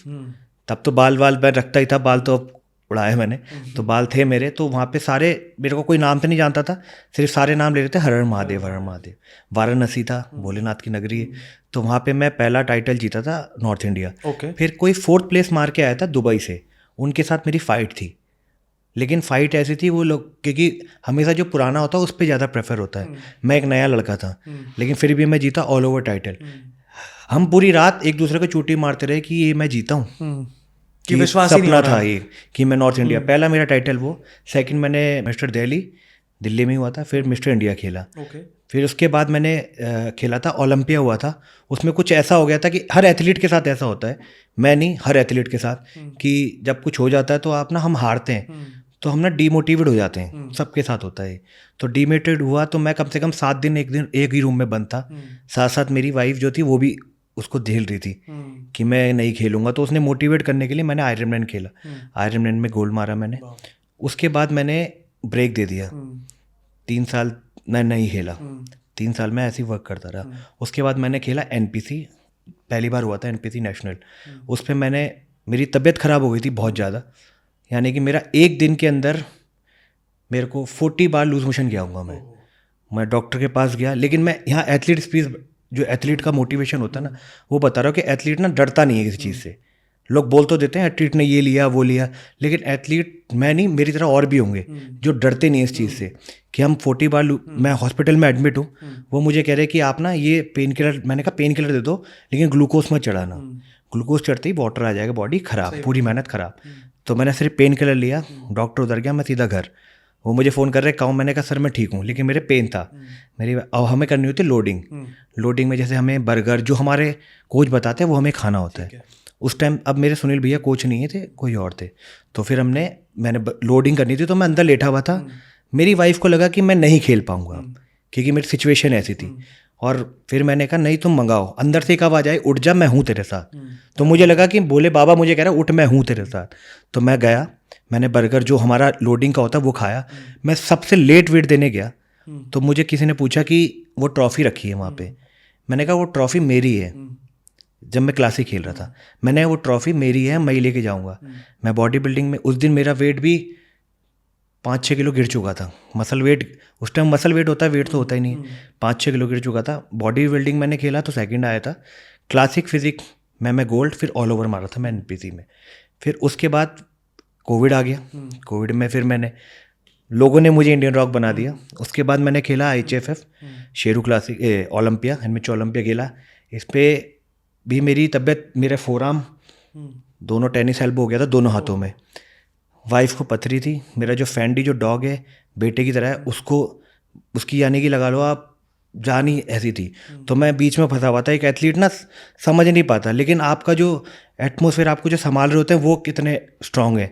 तब तो बाल मैं रखता ही था, बाल तो अब उड़ाए मैंने, तो बाल थे मेरे। तो वहाँ पे सारे, मेरे को कोई नाम तो नहीं जानता था, सिर्फ सारे नाम ले रहे थे हर हर महादेव हर हर महादेव। वाराणसी था, भोलेनाथ की नगरी है। तो वहाँ पे मैं पहला टाइटल जीता था नॉर्थ इंडिया। ओके। फिर कोई 4th प्लेस मार के आया था दुबई से, उनके साथ मेरी फ़ाइट थी। लेकिन फ़ाइट ऐसी थी, वो लोग क्योंकि हमेशा जो पुराना होता है उस पर ज़्यादा प्रेफर होता है, मैं एक नया लड़का था। लेकिन फिर भी मैं जीता ऑल ओवर टाइटल। हम पूरी रात एक दूसरे को चूटी मारते रहे कि ये मैं जीता हूँ, कि विश्वास ही नहीं सपना हो रहा था ये कि मैं नॉर्थ इंडिया। पहला मेरा टाइटल वो, सेकंड मैंने मिस्टर दिल्ली में हुआ था, फिर मिस्टर इंडिया खेला। ओके। फिर उसके बाद मैंने खेला था, ओलंपिया हुआ था। उसमें कुछ ऐसा हो गया था कि हर एथलीट के साथ ऐसा होता है, मैं नहीं, हर एथलीट के साथ, कि जब कुछ हो जाता है तो आप ना, हम हारते हैं तो हम ना डीमोटिवेट हो जाते हैं, सबके साथ होता है। तो डीमोटिवेट हुआ तो मैं कम से कम 7 दिन एक ही रूम में बंद था। साथ साथ मेरी वाइफ जो थी वो भी उसको झेल रही थी कि मैं नहीं खेलूंगा। तो उसने मोटिवेट करने के लिए मैंने आयरनमैन खेला, आयरनमैन में गोल्ड मारा मैंने। उसके बाद मैंने ब्रेक दे दिया, 3 साल मैं नहीं खेला, 3 साल मैं ऐसे ही वर्क करता रहा। उसके बाद मैंने खेला NPC, पहली बार हुआ था NPC नेशनल। उस पर मेरी तबीयत ख़राब हो गई थी बहुत ज़्यादा, यानी कि मेरा एक दिन के अंदर मेरे को 40 बार लूज मोशन किया हूँगा मैं डॉक्टर के पास गया। लेकिन मैं यहाँ एथलीट स्पीड, जो एथलीट का मोटिवेशन होता है ना, वो बता रहा हूँ कि एथलीट ना डरता नहीं है किसी चीज़ से। लोग बोल तो देते हैं एथलीट ने ये लिया वो लिया, लेकिन एथलीट, मैं नहीं, मेरी तरह और भी होंगे जो डरते नहीं इस चीज़ से कि हम 40 बार मैं हॉस्पिटल में एडमिट हूँ, वो मुझे कह रहे हैं कि आप ना ये पेन किलर, मैंने कहा पेन किलर दे दो लेकिन ग्लूकोज मत चढ़ाना, ग्लूकोज चढ़ते ही वाटर आ जाएगा, बॉडी ख़राब, पूरी मेहनत ख़राब। तो मैंने सिर्फ पेन किलर लिया, डॉक्टर उधर गया, मैं सीधा घर। वो मुझे फ़ोन कर रहे कहूँ, मैंने कहा सर मैं ठीक हूँ, लेकिन मेरे पेन था मेरी। अब हमें करनी होती लोडिंग में जैसे हमें बर्गर जो हमारे कोच बताते हैं वो हमें खाना होता है। उस टाइम अब मेरे सुनील भैया कोच नहीं थे, कोई और थे। तो फिर मैंने लोडिंग करनी थी, तो मैं अंदर लेटा हुआ था। मेरी वाइफ को लगा कि मैं नहीं खेल पाऊँगा क्योंकि मेरी सिचुएशन ऐसी थी। और फिर मैंने कहा नहीं तुम मंगाओ, अंदर से एक आवाज़ आई उठ जा मैं हूँ तेरे साथ। तो मुझे लगा कि बोले बाबा मुझे कह रहा है उठ मैं हूँ तेरे साथ। तो मैं गया, मैंने बर्गर जो हमारा लोडिंग का होता है वो खाया। मैं सबसे लेट वेट देने गया तो मुझे किसी ने पूछा कि वो ट्रॉफ़ी रखी है वहाँ पे। मैंने कहा वो ट्रॉफ़ी मेरी है, जब मैं क्लासिक खेल रहा था मैंने वो ट्रॉफ़ी मेरी है, मैं ही लेके जाऊँगा। मैं बॉडी बिल्डिंग में उस दिन मेरा वेट भी 5-6 किलो गिर चुका था। मसल वेट, उस टाइम मसल वेट होता है, वेट तो होता ही नहीं, 5-6 किलो गिर चुका था। बॉडी बिल्डिंग मैंने खेला तो सेकंड आया था। क्लासिक फिजिक मैं गोल्ड, फिर ऑल ओवर मारा था मैं NPC में। फिर उसके बाद कोविड आ गया। कोविड में फिर लोगों ने मुझे इंडियन रॉक बना दिया। उसके बाद मैंने खेला IHFF Sheru classic Olympia, NH Olympia खेला। इस पर भी मेरी तबीयत, मेरे फोराम दोनों टेनिस एल्बो हो गया था दोनों हाथों में। वाइफ को पथरी थी। मेरा जो फैंडी जो डॉग है बेटे की तरह है, उसकी यानी कि लगा लो आप जान ही ऐसी थी। तो मैं बीच में फंसा हुआ था। एक एथलीट ना समझ नहीं पाता, लेकिन आपका जो एटमोसफेयर आपको जो संभाल रहे होते हैं वो कितने स्ट्रांग है।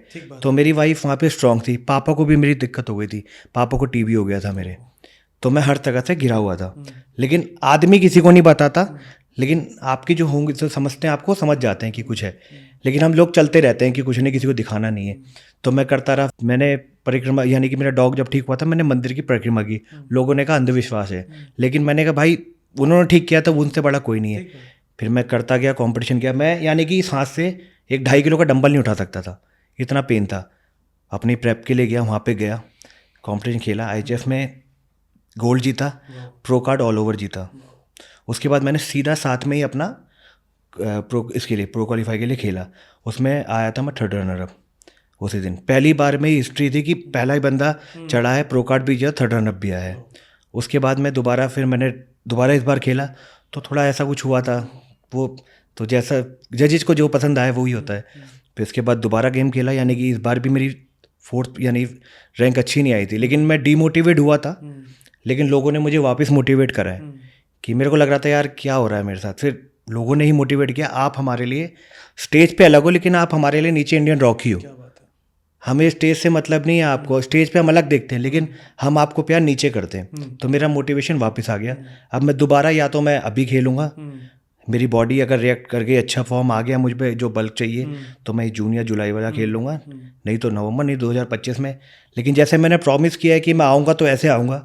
तो मेरी वाइफ वहाँ पे स्ट्रांग थी। पापा को भी मेरी दिक्कत हो गई थी, पापा को TB हो गया था मेरे। तो मैं हर तरह से गिरा हुआ था, लेकिन आदमी किसी को नहीं बताता। लेकिन आपकी जो होंगे जो समझते हैं आपको समझ जाते हैं कि कुछ है, लेकिन हम लोग चलते रहते हैं कि कुछ नहीं, किसी को दिखाना नहीं है। तो मैं करता रहा। मैंने परिक्रमा, यानी कि मेरा डॉग जब ठीक हुआ था मैंने मंदिर की परिक्रमा की। लोगों ने कहा अंधविश्वास है, लेकिन मैंने कहा भाई उन्होंने ठीक किया तो उनसे बड़ा कोई नहीं है। फिर मैं करता गया, कंपटीशन किया। मैं यानी कि इस हाथ से 1-2.5 किलो का डंबल नहीं उठा सकता था, इतना पेन था। अपनी प्रेप के लिए गया, वहाँ पे गया, कंपटीशन खेला, IHF में गोल्ड जीता, प्रो कार्ड ऑल ओवर जीता। उसके बाद मैंने सीधा साथ में ही अपना प्रो क्वालीफाई के लिए खेला। उसमें आया था मैं 3rd रनर अप उसी दिन। पहली बार में हिस्ट्री थी कि पहला ही बंदा चढ़ा है, प्रो कार्ड भी जीता, 3rd रनर अप भी आया है। उसके बाद मैं मैंने दोबारा इस बार खेला तो थोड़ा ऐसा कुछ हुआ था, वो तो जैसा जजेस को जो पसंद आया वही होता है। फिर इसके बाद दोबारा गेम खेला, यानी कि इस बार भी मेरी 4th यानी रैंक अच्छी नहीं आई थी, लेकिन मैं डीमोटिवेट हुआ था। लेकिन लोगों ने मुझे वापस मोटिवेट करा है कि मेरे को लग रहा था यार क्या हो रहा है मेरे साथ। फिर लोगों ने ही मोटिवेट किया, आप हमारे लिए स्टेज पे अलग हो लेकिन आप हमारे लिए नीचे इंडियन रॉक ही हो। हमें स्टेज से मतलब नहीं है, आपको स्टेज पे हम अलग देखते हैं लेकिन हम आपको प्यार नीचे करते हैं। तो मेरा मोटिवेशन वापस आ गया। अब मैं दोबारा, या तो मैं अभी खेलूँगा, मेरी बॉडी अगर रिएक्ट करके अच्छा फॉर्म आ गया मुझ पे जो बल्क चाहिए तो मैं जून या जुलाई वाला खेल लूँगा, नहीं तो नवंबर, नहीं 2025 में। लेकिन जैसे मैंने प्रॉमिस किया है कि मैं आऊँगा तो ऐसे आऊँगा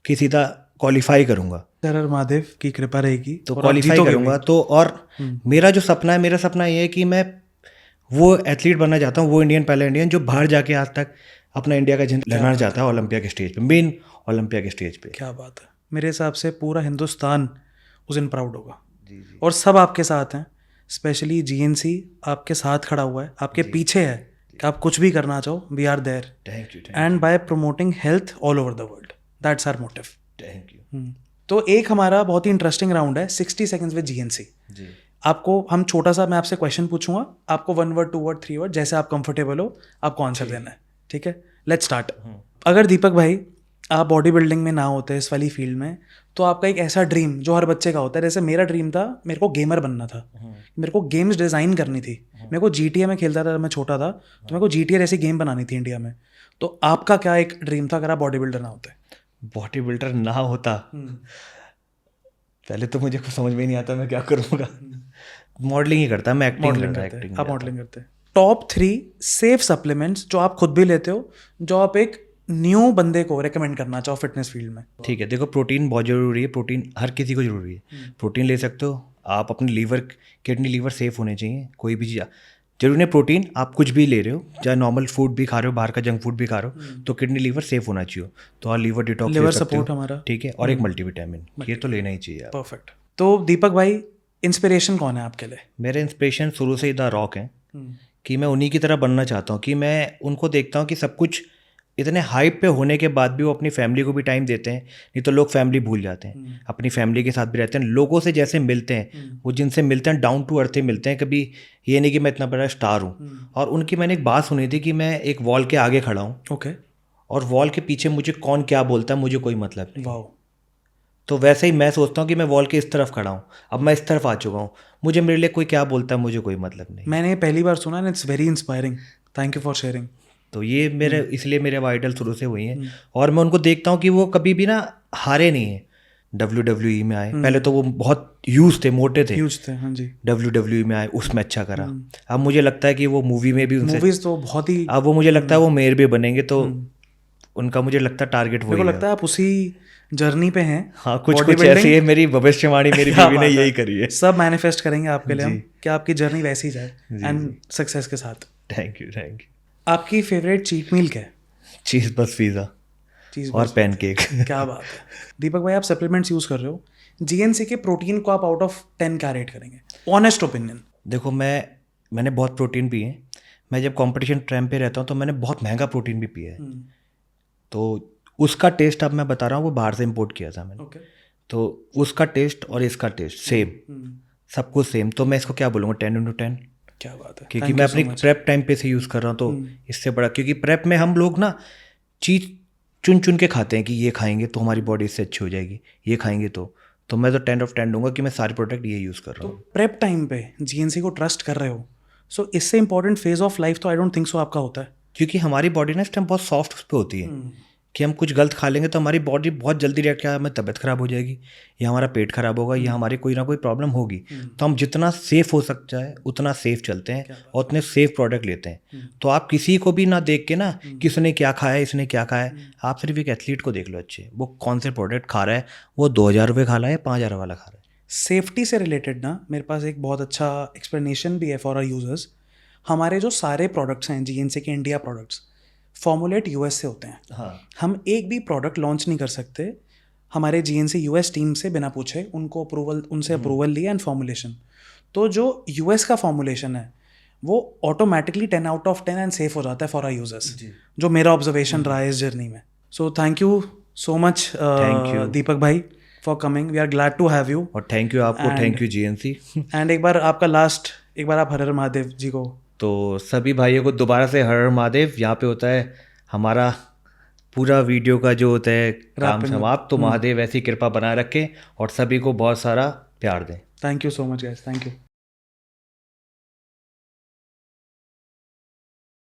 कि सीधा क्वालिफाई करूँगा, हर हर महादेव की कृपा रहेगी तो और आप क्वालिफाई जीतोगे करूँगा भी। तो। और मेरा जो सपना है, मेरा सपना ये है कि मैं वो एथलीट बनना चाहता हूँ, वो इंडियन, पहला इंडियन जो बाहर जाके आज तक अपना इंडिया का झंडा लहराना चाहता है ओलंपिया के स्टेज पे, मेन ओलंपिया के स्टेज पे। क्या बात है, मेरे हिसाब से पूरा हिंदुस्तान उस दिन प्राउड होगा जी जी और सब आपके साथ हैं, स्पेशली जीएनसी आपके साथ खड़ा हुआ है, आपके पीछे है कि आप कुछ भी करना चाहो, we are there thank you and by promoting health all over the world, that's our motive. Thank you तो एक हमारा बहुत ही इंटरेस्टिंग राउंड है 60 सेकंड्स विद जीएनसी। जी। आपको हम छोटा सा, मैं आपसे क्वेश्चन पूछूंगा, आपको 1 वर्ड 2 वर्ड 3 वर्ड जैसे आप कंफर्टेबल हो आपको आंसर देना है, ठीक है? Let's start. अगर दीपक भाई आप बॉडी बिल्डिंग में ना होते इस वाली फील्ड में, तो आपका एक ऐसा ड्रीम जो हर बच्चे का होता है, जैसे मेरा ड्रीम था, मेरे को गेमर बनना था, मेरे को गेम्स डिज़ाइन करनी थी, मेरे को GTA में खेलता था जब मैं छोटा था, तो मेरे को GTA जैसी गेम बनानी थी इंडिया में। तो आपका क्या एक ड्रीम था अगर आप बॉडी बिल्डर ना होते? बॉडी बिल्डर ना होता, पहले तो मुझे कुछ समझ में ही नहीं आता मैं क्या करूँगा। मॉडलिंग ही करता, मैं एक्टिंग मॉडलिंग करता, करते हैं, एक्टिंग आप मॉडलिंग करते हैं। टॉप 3 सेफ सप्लीमेंट्स जो आप खुद भी लेते हो, जो आप एक न्यू बंदे को रेकमेंड करना चाहो फिटनेस फील्ड में? ठीक है, देखो प्रोटीन बहुत ज़रूरी है, प्रोटीन हर किसी को ज़रूरी है। प्रोटीन ले सकते हो आप, अपने लीवर, किडनी लीवर सेफ होने चाहिए, कोई भी चीज़ जरूरी नहीं। प्रोटीन आप कुछ भी ले रहे हो, चाहे नॉर्मल फूड भी खा रहे हो, बाहर का जंक फूड भी खा रहे हो, तो किडनी लीवर सेफ होना चाहिए, तो आप लीवर डिटॉक्स ले लिवर सकते सपोर्ट हो, हमारा, ठीक है। और एक मल्टीविटामिन, ये तो लेना ही चाहिए आप। परफेक्ट। तो दीपक भाई इंस्पिरेशन कौन है आपके लिए? मेरे इंस्पिरेशन शुरू से ही द रॉक हैं, कि मैं उन्हीं की तरह बनना चाहता हूँ, कि मैं उनको देखता हूँ कि सब कुछ इतने हाइप पे होने के बाद भी वो अपनी फैमिली को भी टाइम देते हैं। नहीं तो लोग फैमिली भूल जाते हैं, अपनी फैमिली के साथ भी रहते हैं, लोगों से जैसे मिलते हैं, वो जिनसे मिलते हैं डाउन टू अर्थ ही मिलते हैं। कभी ये नहीं कि मैं इतना बड़ा स्टार हूँ। और उनकी मैंने एक बात सुनी थी कि मैं एक वॉल के आगे खड़ा हूँ, ओके, और वॉल के पीछे मुझे कौन क्या बोलता है मुझे कोई मतलब नहीं। वाह। तो वैसे ही मैं सोचता हूँ कि मैं वॉल के इस तरफ खड़ा हूँ, अब मैं इस तरफ आ चुका हूँ, मुझे, मेरे लिए कोई क्या बोलता है मुझे कोई मतलब नहीं। मैंने ये पहली बार सुना, it's very inspiring, thank you for sharing. तो ये मेरे, इसलिए मेरे वाइडल शुरू से हुई हैं। और मैं उनको देखता हूँ कि वो कभी भी ना हारे नहीं हैं। WWE में आए, पहले तो वो बहुत ह्यूज थे, मोटे थे, ह्यूज थे, हाँ जी। WWE में आए, उसमें अच्छा करा। अब मुझे लगता है कि वो मूवी में भी उनसे, मूवीज तो बहुत ही, अब वो मुझे लगता है वो मेयर भी बनेंगे, तो उनका मुझे लगता है टारगेट मेरे वही को है। लगता है आप उसी जर्नी पे हैं। हाँ, कुछ ऐसी है, मेरी भविष्यवाणी मेरी क्या बीवी ने बात है। यही करी है। सब मैनिफेस्ट करेंगे आपके लिए हम, जी। कि आपकी जर्नी वैसी जाए एंड सक्सेस के साथ। Thank you, thank you. आपकी फेवरेट चीट मील क्या है? चीज़ बस पिज़्ज़ा चीज और पैनकेक। क्या बात है। दीपक भाई आप सप्लीमेंट्स यूज कर रहे हो, जीएनसी के प्रोटीन को आप आउट ऑफ 10 क्या रेट करेंगे? Honest opinion. देखो, मैंने बहुत प्रोटीन पिए हैं। मैं जब कंपटीशन ट्रैम पे रहता हूँ तो मैंने बहुत महंगा प्रोटीन भी पिया है। तो उसका टेस्ट अब मैं बता रहा हूँ, वो बाहर से इंपोर्ट किया था मैंने। ओके। तो उसका टेस्ट और इसका टेस्ट सेम, सब कुछ सेम। तो मैं इसको क्या बोलूँगा, 10/10, क्या बात है, क्योंकि मैं अपनी प्रेप टाइम पे से यूज़ कर रहा हूँ। तो इससे बड़ा, क्योंकि प्रेप में हम लोग ना चीज़ चुन चुन के खाते हैं कि ये खाएंगे तो हमारी बॉडी इससे अच्छी हो जाएगी, ये खाएंगे तो मैं तो 10/10 दूंगा कि मैं सारे प्रोडक्ट ये यूज़ कर रहा हूँ। प्रेप टाइम पे जीएनसी को ट्रस्ट कर रहे हो, सो इससे इंपॉर्टेंट फेज ऑफ लाइफ तो आई डोंट थिंक सो आपका होता है। क्योंकि हमारी बॉडी ना इस टाइम बहुत सॉफ्ट उस पर होती है कि हम कुछ गलत खा लेंगे तो हमारी बॉडी बहुत जल्दी रिएक्ट किया, हमें तबीयत खराब हो जाएगी, या हमारा पेट खराब होगा, या हमारी कोई ना कोई प्रॉब्लम होगी। तो हम जितना सेफ हो सकता है उतना सेफ चलते हैं और उतने सेफ प्रोडक्ट लेते हैं। तो आप किसी को भी ना देख के ना कि उसने क्या खाया है, इसने क्या खाया है, आप सिर्फ एक एथलीट को देख लो अच्छे, वो कौन से प्रोडक्ट खा रहा है, वो 2000 रुपये खा रहा है, 5000 वाला खा रहा है। सेफ्टी से रिलेटेड ना मेरे पास एक बहुत अच्छा एक्सप्लेनेशन भी है फॉर आवर यूजर्स। हमारे जो सारे प्रोडक्ट्स हैं जीएनसी के, इंडिया प्रोडक्ट्स, फॉर्मुलेट यूएस से होते हैं। हाँ, हम एक भी प्रोडक्ट लॉन्च नहीं कर सकते हमारे जीएनसी यूएस टीम से बिना पूछे, उनको अप्रूवल, उनसे अप्रूवल लिया एंड फॉर्मुलेशन। तो जो यूएस का फॉर्मुलेशन है वो automatically 10 out of 10 and safe हो जाता है फॉर आवर यूजर्स, जो मेरा ऑब्जर्वेशन रहा है इस जर्नी में। So thank you so much Deepak भाई for coming, we are glad to have you. और थैंक यू आपको, थैंक यू जीएनसी। एंड एक बार आपका लास्ट, एक बार आप हर हर महादेव जी को। तो सभी भाइयों को दोबारा से हर हर महादेव। यहाँ पे होता है हमारा पूरा वीडियो का जो होता है काम समाप्त। तो महादेव ऐसी कृपा बनाए रखें और सभी को बहुत सारा प्यार दें। Thank you so much guys, thank you.